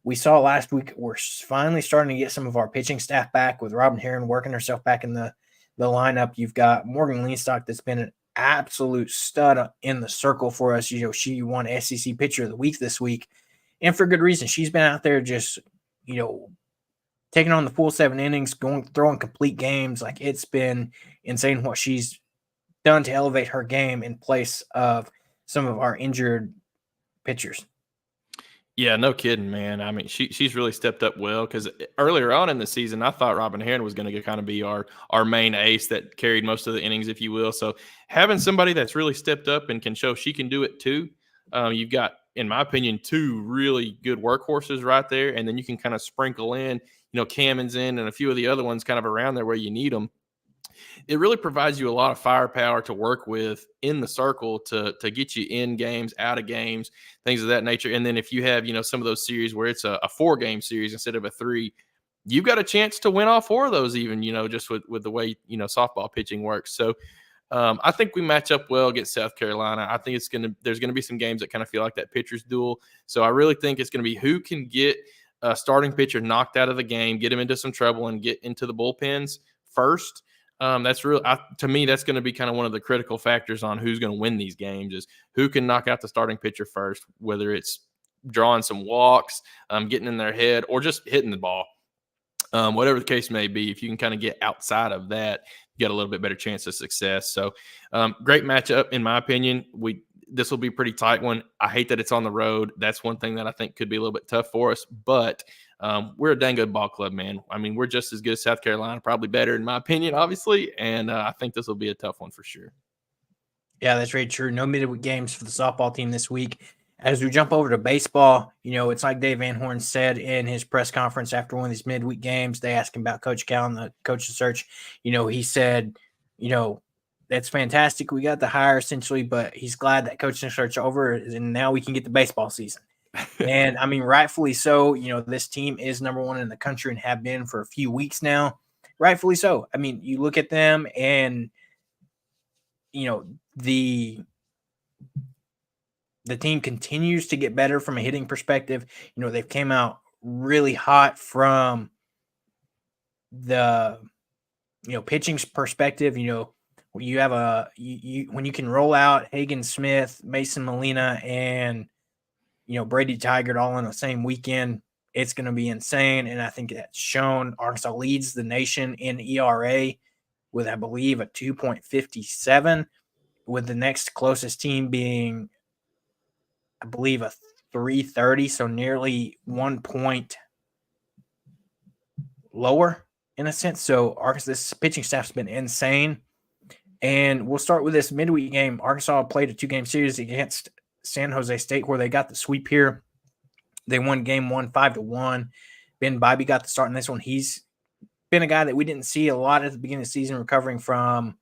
we saw last week, we're finally starting to get some of our pitching staff back with Robin Heron working herself back in the lineup. You've got Morgan Leanstock that's been an absolute stud in the circle for us. She won SEC Pitcher of the Week this week, and for good reason. She's been out there just, taking on the full 7 innings, throwing complete games. Like, it's been insane what she's done to elevate her game in place of some of our injured pitchers. Yeah, no kidding, man. I mean, she's really stepped up well, because earlier on in the season, I thought Robin Heron was going to kind of be our main ace that carried most of the innings, if you will. So having somebody that's really stepped up and can show she can do it too, you've got, in my opinion, 2 really good workhorses right there, and then you can kind of sprinkle in, Cammon's in and a few of the other ones kind of around there where you need them. It really provides you a lot of firepower to work with in the circle to get you in games, out of games, things of that nature. And then if you have, some of those series where it's a 4-game series instead of a 3, you've got a chance to win all 4 of those even, just with the way, softball pitching works. So I think we match up well against South Carolina. I think there's going to be some games that kind of feel like that pitcher's duel. So I really think it's going to be who can get a starting pitcher knocked out of the game, get him into some trouble, and get into the bullpens first. That's real. To me, that's going to be kind of one of the critical factors on who's going to win these games, is who can knock out the starting pitcher first, whether it's drawing some walks, getting in their head, or just hitting the ball. Whatever the case may be, if you can kind of get outside of that, you get a little bit better chance of success. So great matchup, in my opinion. This will be a pretty tight one. I hate that it's on the road. That's one thing that I think could be a little bit tough for us, but we're a dang good ball club, man. I mean, we're just as good as South Carolina, probably better in my opinion, obviously, and I think this will be a tough one for sure. Yeah, that's very true. No midweek games for the softball team this week. As we jump over to baseball, it's like Dave Van Horn said in his press conference after one of these midweek games. They asked him about Coach Cal and the coaching search. He said, that's fantastic. We got the hire essentially, but he's glad that coaching search is over, and now we can get the baseball season. And I mean, rightfully so. This team is number 1 in the country and have been for a few weeks now. Rightfully so. I mean, you look at them and, the team continues to get better from a hitting perspective. They've came out really hot from the, pitching perspective. You have when you can roll out Hagen Smith, Mason Molina, and Brady Tigert all in the same weekend, it's going to be insane. And I think that's shown. Arkansas leads the nation in ERA with, I believe, a 2.57, with the next closest team being, I believe, a 3.30, so nearly 1 point lower in a sense. So this pitching staff's been insane. And we'll start with this midweek game. Arkansas played a 2-game series against San Jose State, where they got the sweep here. They won game 1 5-1. Ben Bybee got the start in this one. He's been a guy that we didn't see a lot at the beginning of the season, recovering from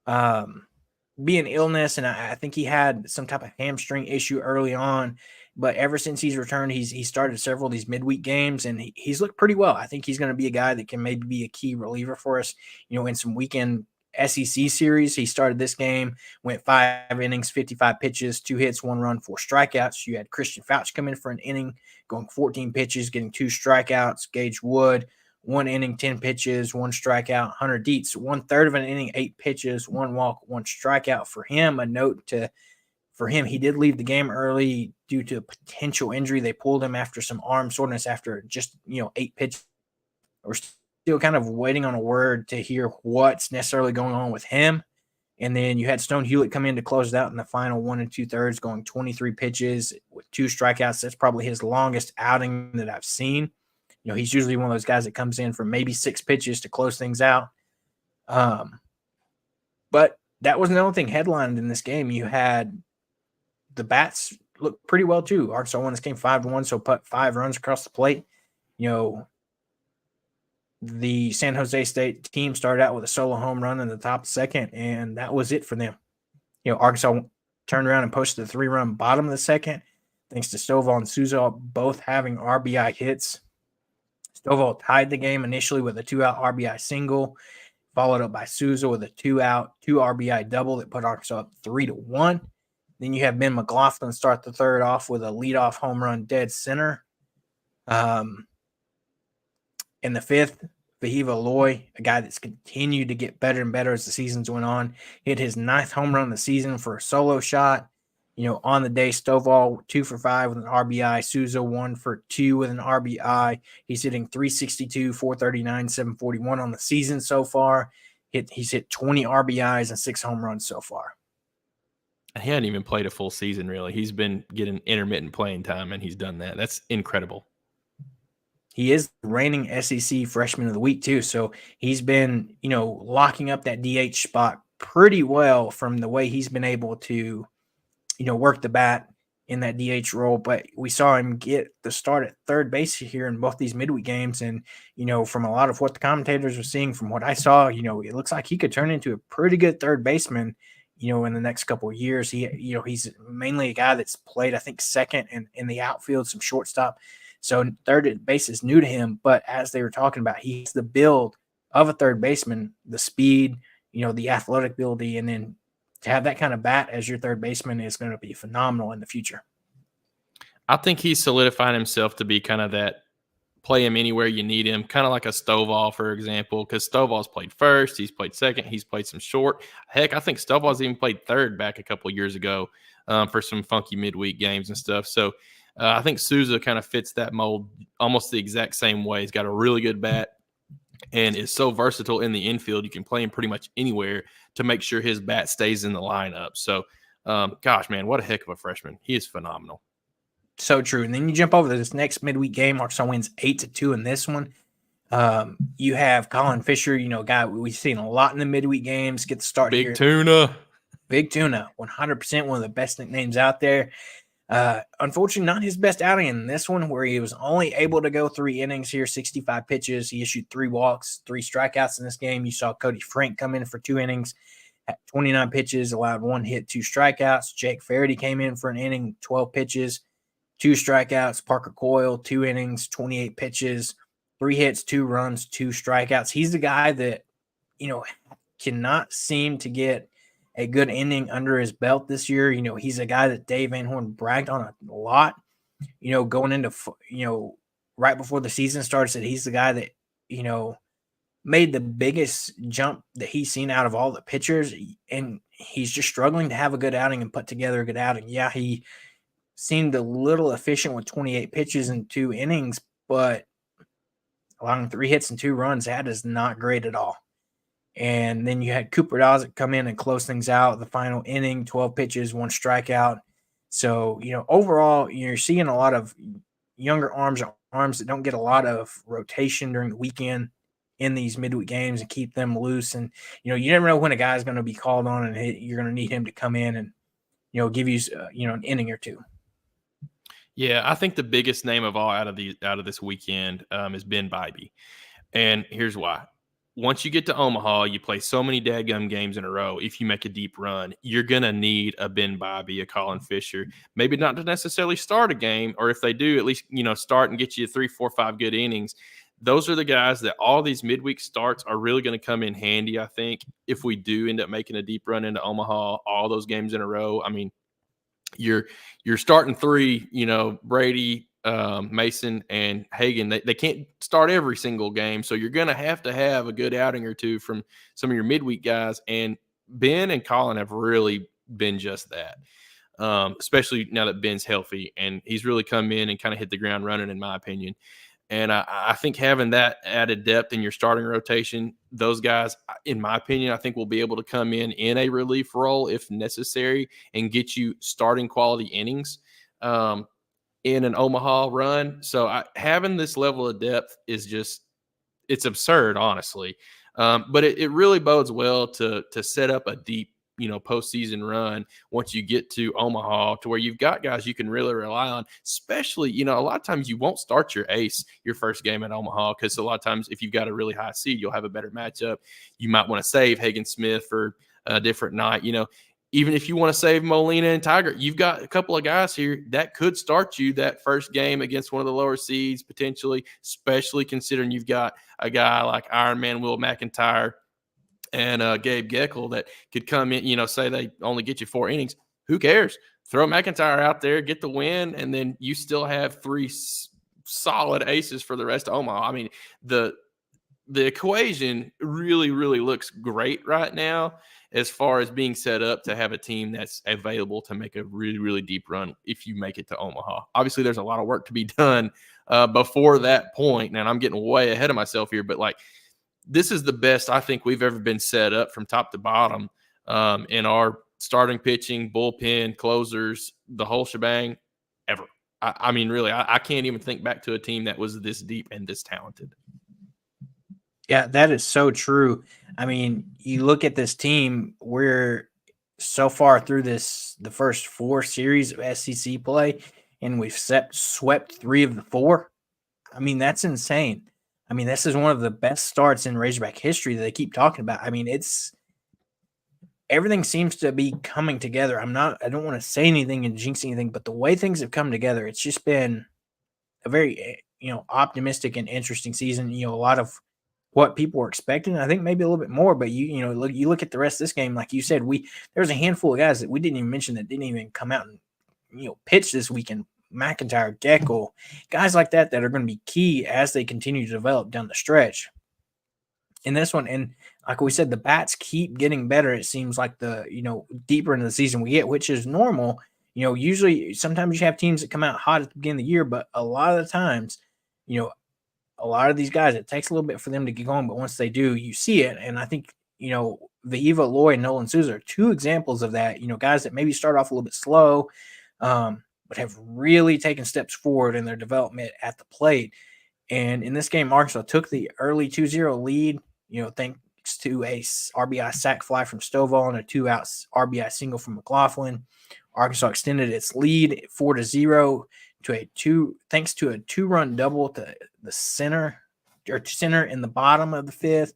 being illness, and I think he had some type of hamstring issue early on. But ever since he's returned, he started several of these midweek games, and he's looked pretty well. I think he's going to be a guy that can maybe be a key reliever for us, in some weekend SEC series. He started this game, went 5 innings, 55 pitches, 2 hits, 1 run, 4 strikeouts. You had Christian Fouch come in for an inning, going 14 pitches, getting 2 strikeouts. Gage Wood, 1 inning, 10 pitches, 1 strikeout. Hunter Dietz, 1/3 of an inning, 8 pitches, 1 walk, 1 strikeout. For him, a note for him, he did leave the game early due to a potential injury. They pulled him after some arm soreness after just 8 pitches. We're still kind of waiting on a word to hear what's necessarily going on with him. And then you had Stone Hewlett come in to close it out in the final 1 2/3, going 23 pitches with 2 strikeouts. That's probably his longest outing that I've seen. He's usually one of those guys that comes in for maybe 6 pitches to close things out. But that wasn't the only thing headlined in this game. You had the bats look pretty well too. Arkansas won this game 5-1, so put 5 runs across the plate. The San Jose State team started out with a solo home run in the top second, and that was it for them. Arkansas turned around and posted a 3-run bottom of the second, thanks to Stovall and Souza both having RBI hits. Stovall tied the game initially with a 2-out RBI single, followed up by Souza with a 2-out, 2 RBI double that put Arkansas up 3-1. Then you have Ben McLaughlin start the third off with a leadoff home run dead center. In the fifth, Vahiva Loy, a guy that's continued to get better and better as the season's went on, hit his 9th home run of the season for a solo shot. On the day, Stovall 2 for 5 with an RBI, Souza 1 for 2 with an RBI. He's hitting 362, 439, 741 on the season so far. He's hit 20 RBIs and 6 home runs so far. He hadn't even played a full season, really. He's been getting intermittent playing time, and he's done that. That's incredible. He is the reigning SEC Freshman of the Week, too. So he's been, locking up that DH spot pretty well from the way he's been able to, work the bat in that DH role. But we saw him get the start at third base here in both these midweek games. And, from a lot of what the commentators were seeing, from what I saw, it looks like he could turn into a pretty good third baseman, in the next couple of years. He's mainly a guy that's played, I think, second and in the outfield, some shortstop. So third base is new to him, but as they were talking about, he's the build of a third baseman, the speed, the athletic ability, and then to have that kind of bat as your third baseman is going to be phenomenal in the future. I think he's solidifying himself to be kind of that play him anywhere you need him, kind of like a Stovall, for example, because Stovall's played first, he's played second, he's played some short. Heck, I think Stovall's even played third back a couple of years ago for some funky midweek games and stuff. So I think Souza kind of fits that mold almost the exact same way. He's got a really good bat and is so versatile in the infield. You can play him pretty much anywhere to make sure his bat stays in the lineup. So, gosh, man, what a heck of a freshman. He is phenomenal. So true. And then you jump over to this next midweek game. Arkansas wins 8-2 in this one. You have Colin Fisher, guy we've seen a lot in the midweek games, get the start Big here. Big Tuna, 100% one of the best nicknames out there. Unfortunately, not his best outing in this one, where he was only able to go 3 innings here, 65 pitches. He issued 3 walks, 3 strikeouts in this game. You saw Cody Frank come in for 2 innings, at 29 pitches, allowed 1 hit, 2 strikeouts. Jake Faraday came in for an inning, 12 pitches, 2 strikeouts. Parker Coyle, 2 innings, 28 pitches, 3 hits, 2 runs, 2 strikeouts. He's the guy that, cannot seem to get a good inning under his belt this year. He's a guy that Dave Van Horn bragged on a lot, going into, right before the season started, said he's the guy that, made the biggest jump that he's seen out of all the pitchers. And he's just struggling to have a good outing and put together a good outing. Yeah, he seemed a little efficient with 28 pitches and 2 innings, but allowing 3 hits and 2 runs, that is not great at all. And then you had Cooper Dawson come in and close things out. The final inning, 12 pitches, 1 strikeout. So, overall, you're seeing a lot of younger arms that don't get a lot of rotation during the weekend in these midweek games and keep them loose. And, you never know when a guy's going to be called on and you're going to need him to come in and, give you, an inning or 2. Yeah, I think the biggest name of all out of this weekend is Ben Bybee. And here's why. Once you get to Omaha, you play so many dadgum games in a row. If you make a deep run, you're going to need a Ben Bybee, a Colin Fisher, maybe not to necessarily start a game, or if they do, at least, start and get you 3, 4, 5 good innings. Those are the guys that all these midweek starts are really going to come in handy, I think, if we do end up making a deep run into Omaha, all those games in a row. I mean, you're starting 3, Brady, Mason, and Hagan. They can't start every single game, so you're going to have a good outing or 2 from some of your midweek guys. And Ben and Colin have really been just that, especially now that Ben's healthy, and he's really come in and kind of hit the ground running, in my opinion. And I think having that added depth in your starting rotation, those guys, in my opinion, I think will be able to come in a relief role if necessary and get you starting quality innings in an Omaha run. So having this level of depth is just, it's absurd, honestly. But it really bodes well to set up a deep, postseason run once you get to Omaha, to where you've got guys you can really rely on, especially, a lot of times you won't start your ace your first game at Omaha, because a lot of times if you've got a really high seed, you'll have a better matchup. You might want to save Hagan Smith for a different night. Even if you want to save Molina and Tiger, you've got a couple of guys here that could start you that first game against one of the lower seeds potentially, especially considering you've got a guy like Iron Man Will McIntyre and Gabe Geckel that could come in, say they only get you 4 innings. who cares? Throw McIntyre out there, get the win, and then you still have three solid aces for the rest of Omaha. I mean, the equation really, really looks great right now as far as being set up to have a team that's available to make a really, really deep run if you make it to Omaha. Obviously, there's a lot of work to be done before that point, and I'm getting way ahead of myself here, but like this is the best I think we've ever been set up from top to bottom in our starting pitching, bullpen, closers, the whole shebang ever. I mean, really, I can't even think back to a team that was this deep and this talented. Yeah, that is so true. I mean, you look at this team, we're so far through the first 4 series of SEC play, and we've swept 3 of the 4. I mean, that's insane. I mean, this is one of the best starts in Razorback history that they keep talking about. I mean, everything seems to be coming together. I don't want to say anything and jinx anything, but the way things have come together, it's just been a very, optimistic and interesting season. A lot of what people were expecting. I think maybe a little bit more, but you look at the rest of this game, like you said, there's a handful of guys that we didn't even mention that didn't even come out and pitch this weekend. McIntyre, Geckel, guys like that are going to be key as they continue to develop down the stretch. In this one, and like we said, the bats keep getting better. It seems like the deeper into the season we get, which is normal. Usually sometimes you have teams that come out hot at the beginning of the year, but a lot of the times, a lot of these guys, it takes a little bit for them to get going, but once they do, you see it. And I think, Viva Loy and Nolan Souza are 2 examples of that, guys that maybe start off a little bit slow, but have really taken steps forward in their development at the plate. And in this game, Arkansas took the early 2-0 lead, thanks to a RBI sac fly from Stovall and a 2-out RBI single from McLaughlin. Arkansas extended its lead 4-0 thanks to a 2-run double to the center in the bottom of the 5th.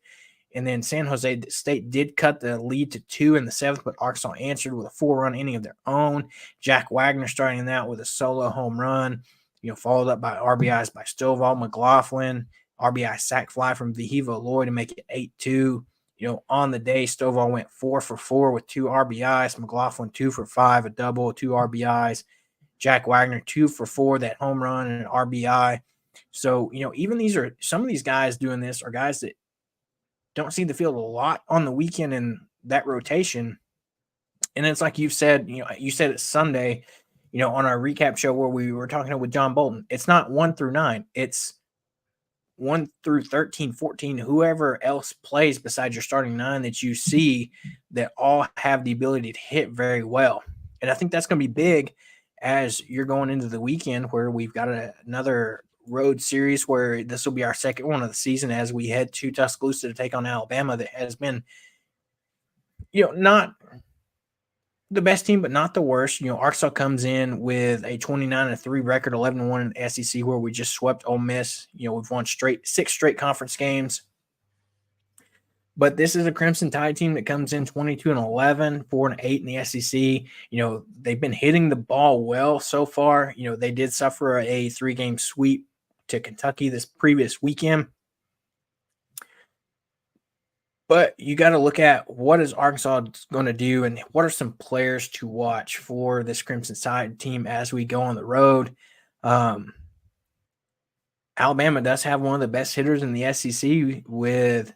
And then San Jose State did cut the lead to 2 in the 7th, but Arkansas answered with a 4-run inning of their own. Jack Wagner starting out with a solo home run, followed up by RBIs by Stovall, McLaughlin, RBI sac fly from Viva Loy to make it 8-2. On the day, Stovall went 4 for 4 with 2 RBIs, McLaughlin 2 for 5, a double, 2 RBIs. Jack Wagner 2 for 4, that home run and an RBI. So, even some of these guys doing this are guys that don't see the field a lot on the weekend in that rotation. And it's like you've said, you said it Sunday, on our recap show where we were talking with John Bolton. It's not 1 through 9. It's 1 through 13, 14, whoever else plays besides your starting 9 that you see that all have the ability to hit very well. And I think that's going to be big as you're going into the weekend where we've got another road series where this will be our second one of the season as we head to Tuscaloosa to take on Alabama that has been, not the best team, but not the worst. Arkansas comes in with a 29-3 record, 11-1 in the SEC where we just swept Ole Miss. We've won 6 straight conference games. But this is a Crimson Tide team that comes in 22-11, 4-8 in the SEC. They've been hitting the ball well so far. They did suffer a 3-game sweep to Kentucky this previous weekend. But you got to look at what is Arkansas going to do and what are some players to watch for this Crimson Tide team as we go on the road. Alabama does have one of the best hitters in the SEC with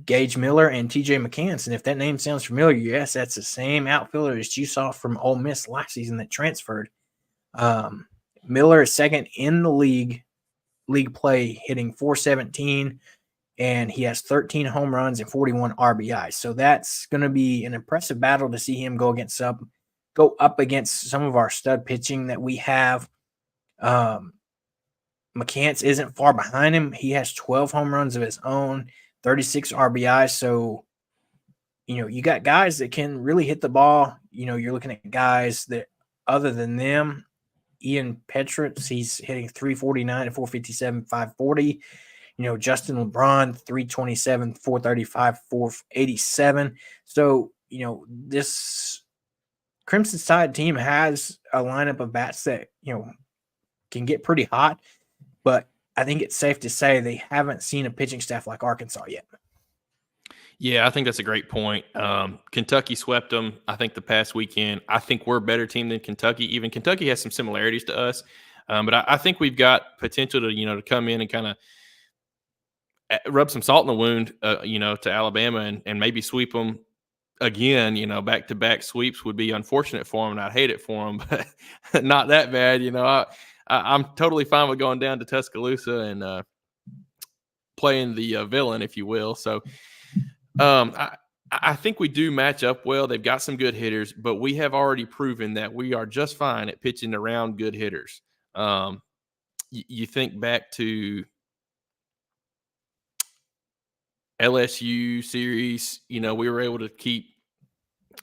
Gage Miller and TJ McCants. And if that name sounds familiar, yes, that's the same outfielder as you saw from Ole Miss last season that transferred. Miller is second in the league play, hitting .417, and he has 13 home runs and 41 RBIs. So that's going to be an impressive battle to see him go up against some of our stud pitching that we have. McCants isn't far behind him. He has 12 home runs of his own, 36 RBIs. So, you got guys that can really hit the ball. You're looking at guys that other than them, Ian Petritz, he's hitting 349 and 457, 540. Justin LeBron, 327, 435, 487. So, this Crimson Tide team has a lineup of bats that, can get pretty hot, but I think it's safe to say they haven't seen a pitching staff like Arkansas yet. Yeah, I think that's a great point. Kentucky swept them, I think, the past weekend. I think we're a better team than Kentucky. Even Kentucky has some similarities to us, but I think we've got potential to to come in and kind of rub some salt in the wound, to Alabama and maybe sweep them again. Back-to-back sweeps would be unfortunate for them, and I'd hate it for them, but not that bad. I'm totally fine with going down to Tuscaloosa and playing the villain, if you will. So I think we do match up well. They've got some good hitters, but we have already proven that we are just fine at pitching around good hitters. You think back to LSU series, we were able to keep,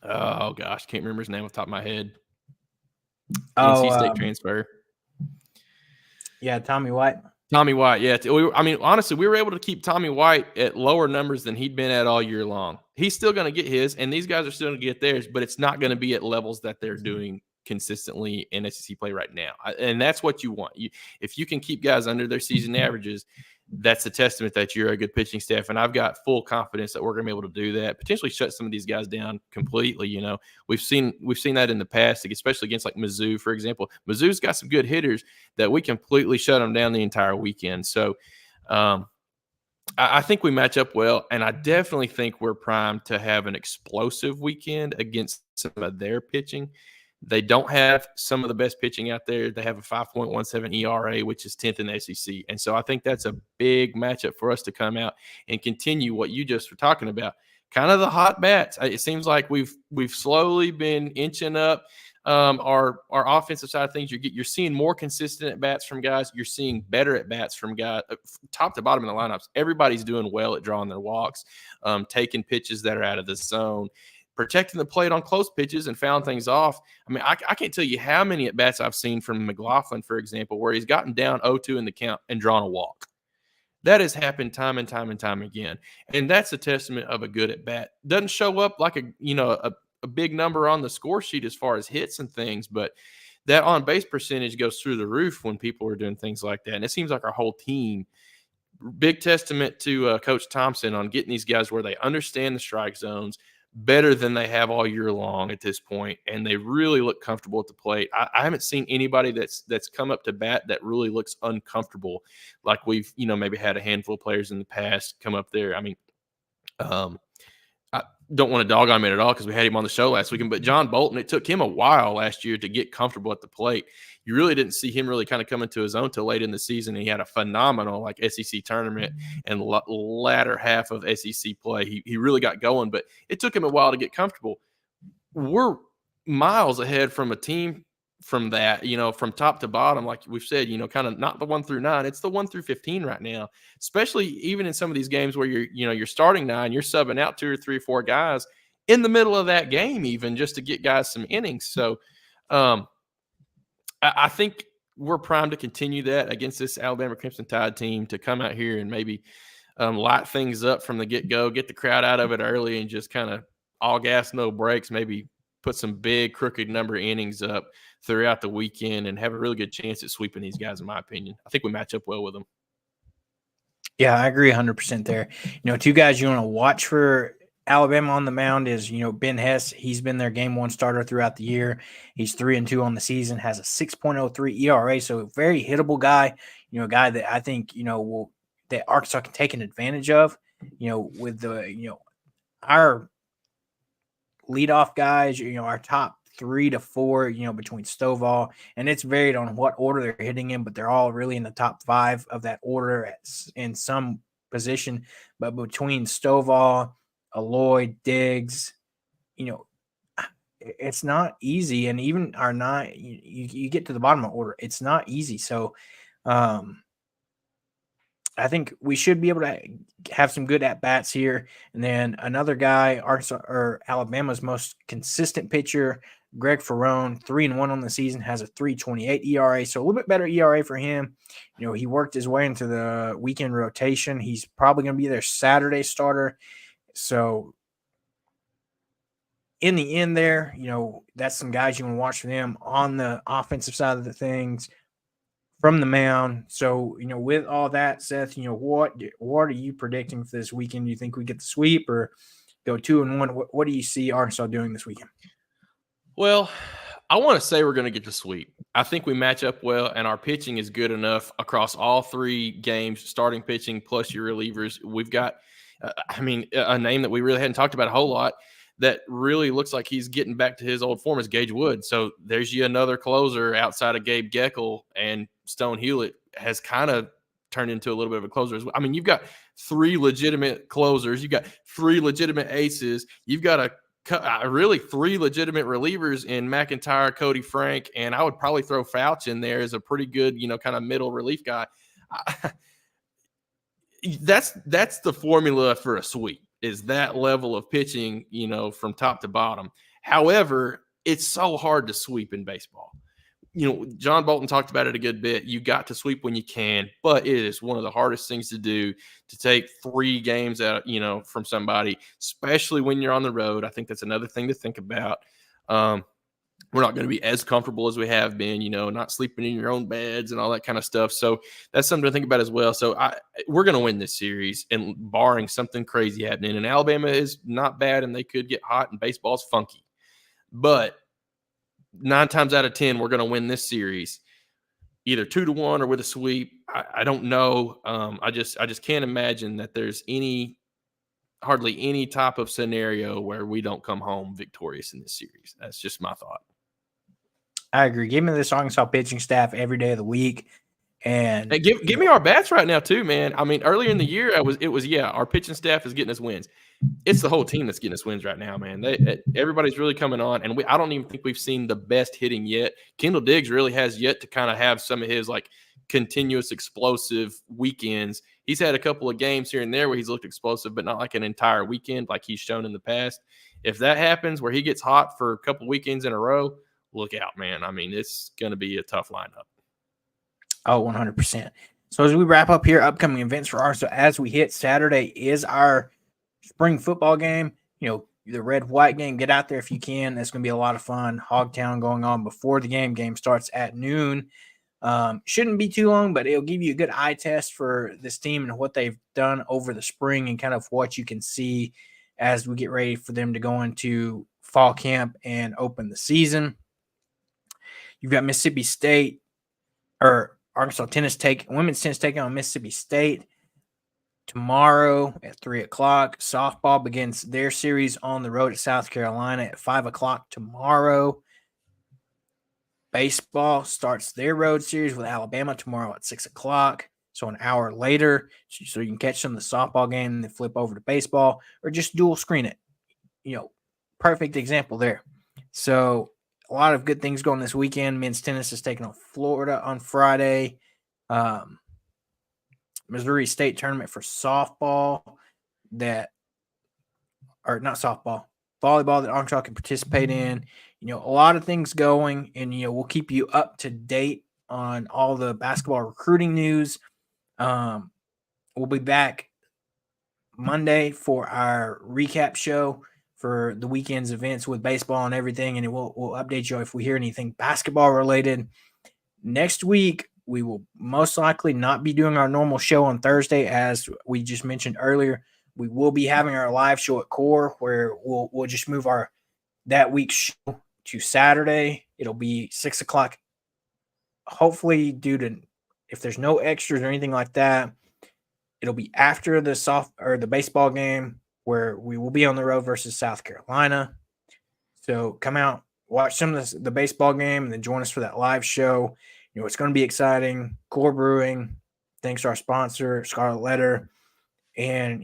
oh gosh, can't remember his name off the top of my head. NC State transfer. Yeah, Tommy White. Tommy White, yeah. Honestly, we were able to keep Tommy White at lower numbers than he'd been at all year long. He's still going to get his, and these guys are still going to get theirs, but it's not going to be at levels that they're doing consistently in SEC play right now. And that's what you want. If you can keep guys under their season averages, that's a testament that you're a good pitching staff. And I've got full confidence that we're going to be able to do that, potentially shut some of these guys down completely. We've seen that in the past, especially against like Mizzou, for example. Mizzou's got some good hitters that we completely shut them down the entire weekend. So I think we match up well, and I definitely think we're primed to have an explosive weekend against some of their pitching. They don't have some of the best pitching out there. They have a 5.17 ERA, which is 10th in the SEC. And so I think that's a big matchup for us to come out and continue what you just were talking about, kind of the hot bats. It seems like we've slowly been inching up our offensive side of things. You're seeing more consistent at bats from guys. You're seeing better at bats from guys top to bottom in the lineups. Everybody's doing well at drawing their walks, taking pitches that are out of the zone, protecting the plate on close pitches and fouling things off. I can't tell you how many at-bats I've seen from McLaughlin, for example, where he's gotten down 0-2 in the count and drawn a walk. That has happened time and time and time again. And that's a testament of a good at-bat. Doesn't show up like a big number on the score sheet as far as hits and things, but that on-base percentage goes through the roof when people are doing things like that. And it seems like our whole team, big testament to Coach Thompson on getting these guys where they understand the strike zones better than they have all year long at this point, and they really look comfortable at the plate. I haven't seen anybody that's come up to bat that really looks uncomfortable, like we've maybe had a handful of players in the past come up there. I don't want to dog on him at all because we had him on the show last weekend, but John Bolton, it took him a while last year to get comfortable at the plate. You really didn't see him really kind of come into his own till late in the season, and he had a phenomenal SEC tournament and latter half of SEC play. He really got going, but it took him a while to get comfortable. We're miles ahead from a team from that, from top to bottom, like we've said, kind of not the 1 through 9, it's the 1 through 15 right now, especially even in some of these games where you're starting 9, you're subbing out 2 or 3 or 4 guys in the middle of that game, even just to get guys some innings. So I think we're primed to continue that against this Alabama Crimson Tide team, to come out here and maybe light things up from the get-go, get the crowd out of it early, and just kind of all gas, no brakes, maybe put some big crooked number innings up throughout the weekend and have a really good chance at sweeping these guys, in my opinion. I think we match up well with them. Yeah, I agree 100% there. 2 guys you want to watch for Alabama on the mound is, Ben Hess. He's been their game 1 starter throughout the year. He's 3-2 on the season, has a 6.03 ERA, so a very hittable guy, a guy that I think, that Arkansas can take an advantage of, with the, our leadoff guys, our top 3 to 4, between Stovall, and it's varied on what order they're hitting in, but they're all really in the top 5 of that order in some position. But between Stovall, Aloy, Diggs, it's not easy. And even our 9, you get to the bottom of order, it's not easy. So, I think we should be able to have some good at-bats here. And then another guy, Arkansas or Alabama's most consistent pitcher, Greg Ferrone, 3-1 on the season, has a 3.28 ERA, so a little bit better ERA for him. He worked his way into the weekend rotation. He's probably going to be their Saturday starter. So in the end there, that's some guys you want to watch for them on the offensive side of the things. from the mound. So, with all that, Seth, what are you predicting for this weekend? Do you think we get the sweep or go 2-1? What do you see Arkansas doing this weekend? Well, I want to say we're going to get the sweep. I think we match up well, and our pitching is good enough across all three games, starting pitching plus your relievers. We've got, a name that we really hadn't talked about a whole lot that really looks like he's getting back to his old form is Gage Wood. So there's you another closer outside of Gabe Geckel, and Stone Hewlett has kind of turned into a little bit of a closer as well. I mean, you've got three legitimate closers. You've got three legitimate aces. You've got really three legitimate relievers in McIntyre, Cody Frank, and I would probably throw Fouch in there as a pretty good, kind of middle relief guy. That's the formula for a sweep, is that level of pitching, from top to bottom. However, it's so hard to sweep in baseball. John Bolton talked about it a good bit. You got to sweep when you can, but it is one of the hardest things to do, to take 3 games out, from somebody, especially when you're on the road. I think that's another thing to think about. We're not going to be as comfortable as we have been, not sleeping in your own beds and all that kind of stuff. So that's something to think about as well. So we're going to win this series, and barring something crazy happening. And Alabama is not bad, and they could get hot, and baseball's funky. But 9 times out of 10, we're going to win this series, either 2-1 or with a sweep. I don't know. I just can't imagine that there's hardly any type of scenario where we don't come home victorious in this series. That's just my thought. I agree. Give me this Arkansas pitching staff every day of the week. And hey, give me our bats right now too, man. I mean, earlier in the year, our pitching staff is getting us wins. It's the whole team that's getting us wins right now, man. Everybody's really coming on, and I don't even think we've seen the best hitting yet. Kendall Diggs really has yet to kind of have some of his continuous explosive weekends. He's had a couple of games here and there where he's looked explosive, but not like an entire weekend like he's shown in the past. If that happens where he gets hot for a couple weekends in a row, look out, man. I mean, it's going to be a tough lineup. Oh, 100%. So as we wrap up here, upcoming events for Arkansas, as we hit Saturday is our spring football game. The red-white game. Get out there if you can. That's going to be a lot of fun. Hogtown going on before the game. Game starts at noon. Shouldn't be too long, but it'll give you a good eye test for this team and what they've done over the spring and kind of what you can see as we get ready for them to go into fall camp and open the season. You've got Mississippi State or Arkansas women's tennis taking on Mississippi State tomorrow at 3:00. Softball begins their series on the road at South Carolina at 5:00 tomorrow. Baseball starts their road series with Alabama tomorrow at 6:00. So an hour later, so you can catch some of the softball game and then flip over to baseball or just dual screen it. Perfect example there. So a lot of good things going this weekend. Men's tennis is taking on Florida on Friday. Missouri State tournament for softball volleyball that Arkansas can participate in. A lot of things going, and we'll keep you up to date on all the basketball recruiting news. We'll be back Monday for our recap show for the weekend's events with baseball and everything, and we'll update you if we hear anything basketball related. Next week, we will most likely not be doing our normal show on Thursday, as we just mentioned earlier. We will be having our live show at Core, where we'll just move that week's show to Saturday. It'll be 6:00. Hopefully, if there's no extras or anything like that, it'll be after the baseball game, where we will be on the road versus South Carolina. So come out, watch some of the baseball game, and then join us for that live show. It's going to be exciting. Core Brewing, thanks to our sponsor, Scarlet Letter. And,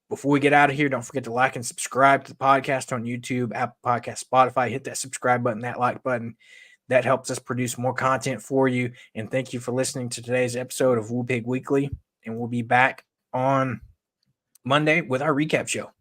before we get out of here, don't forget to like and subscribe to the podcast on YouTube, Apple Podcasts, Spotify. Hit that subscribe button, that like button. That helps us produce more content for you. And thank you for listening to today's episode of Woo Pig Weekly. And we'll be back on Monday with our recap show.